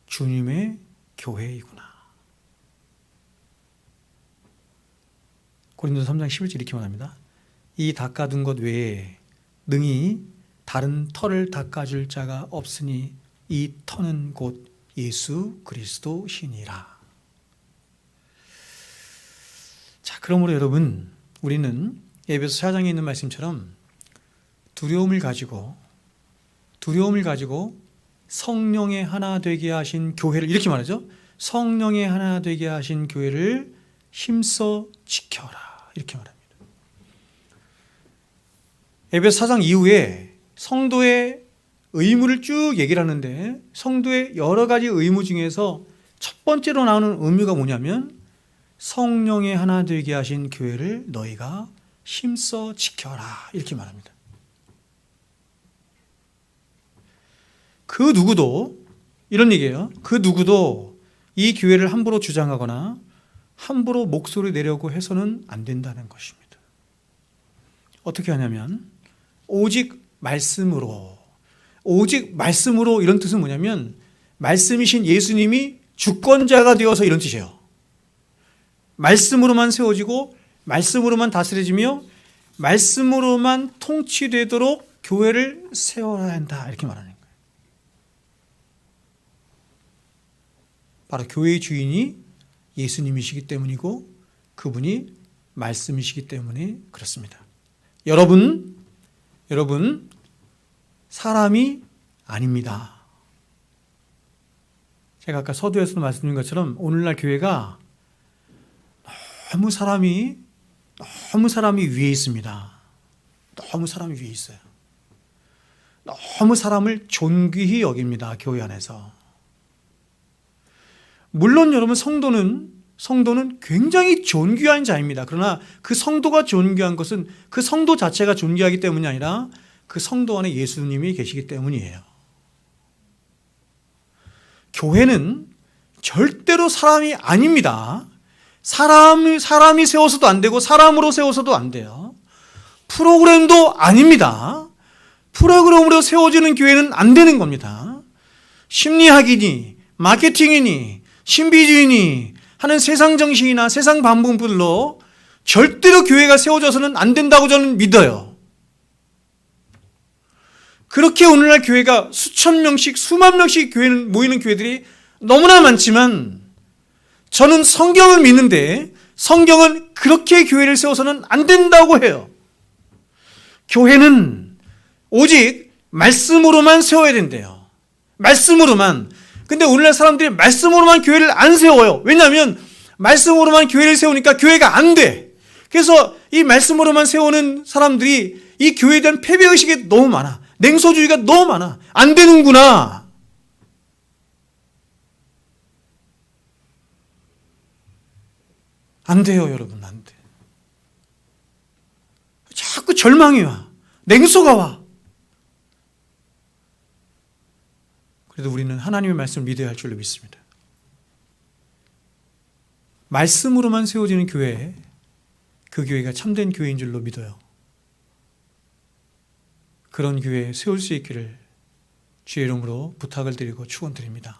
주님의 교회이구나. 고린도서 3장 11절 이렇게 말합니다. 이 닦아둔 것 외에 능히 다른 터를 닦아줄 자가 없으니 이 터는 곧 예수 그리스도시니라. 자, 그러므로 여러분, 우리는 에베소 4장에 있는 말씀처럼 두려움을 가지고 성령의 하나 되게 하신 교회를, 이렇게 말하죠. 성령의 하나 되게 하신 교회를 힘써 지켜라, 이렇게 말합니다. 에베소 4장 이후에 성도의 의무를 쭉 얘기를 하는데, 성도의 여러 가지 의무 중에서 첫 번째로 나오는 의무가 뭐냐면 성령의 하나 되게 하신 교회를 너희가 힘써 지켜라, 이렇게 말합니다. 그 누구도, 이런 얘기예요. 그 누구도 이 교회를 함부로 주장하거나 함부로 목소리 내려고 해서는 안 된다는 것입니다. 어떻게 하냐면 오직 말씀으로, 이런 뜻은 뭐냐면 말씀이신 예수님이 주권자가 되어서, 이런 뜻이에요. 말씀으로만 세워지고 말씀으로만 다스려지며 말씀으로만 통치되도록 교회를 세워야 한다, 이렇게 말하는 거예요. 바로 교회의 주인이 예수님이시기 때문이고 그분이 말씀이시기 때문에 그렇습니다. 여러분 사람이 아닙니다. 제가 아까 서두에서도 말씀드린 것처럼 오늘날 교회가 너무 사람이 위에 있습니다. 너무 사람이 위에 있어요. 너무 사람을 존귀히 여깁니다, 교회 안에서. 물론 여러분, 성도는 성도는 굉장히 존귀한 자입니다. 그러나 그 성도가 존귀한 것은 그 성도 자체가 존귀하기 때문이 아니라 그 성도 안에 예수님이 계시기 때문이에요. 교회는 절대로 사람이 아닙니다. 사람이 세워서도 안 되고 사람으로 세워서도 안 돼요. 프로그램도 아닙니다. 프로그램으로 세워지는 교회는 안 되는 겁니다. 심리학이니 마케팅이니 신비주의니 하는 세상 정신이나 세상 반분들로 절대로 교회가 세워져서는 안 된다고 저는 믿어요. 그렇게 오늘날 교회가 수천 명씩 수만 명씩 교회는 모이는 교회들이 너무나 많지만 저는 성경을 믿는데 성경은 그렇게 교회를 세워서는 안 된다고 해요. 교회는 오직 말씀으로만 세워야 된대요. 말씀으로만. 근데 오늘날 사람들이 말씀으로만 교회를 안 세워요. 왜냐하면 말씀으로만 교회를 세우니까 교회가 안 돼. 그래서 이 말씀으로만 세우는 사람들이 이 교회에 대한 패배의식이 너무 많아. 냉소주의가 너무 많아. 안 되는구나. 안 돼요, 여러분. 안 돼. 자꾸 절망이 와. 냉소가 와. 그래도 우리는 하나님의 말씀을 믿어야 할 줄로 믿습니다. 말씀으로만 세워지는 교회, 그 교회가 참된 교회인 줄로 믿어요. 그런 교회 세울 수 있기를 주의 이름으로 부탁을 드리고 축원드립니다.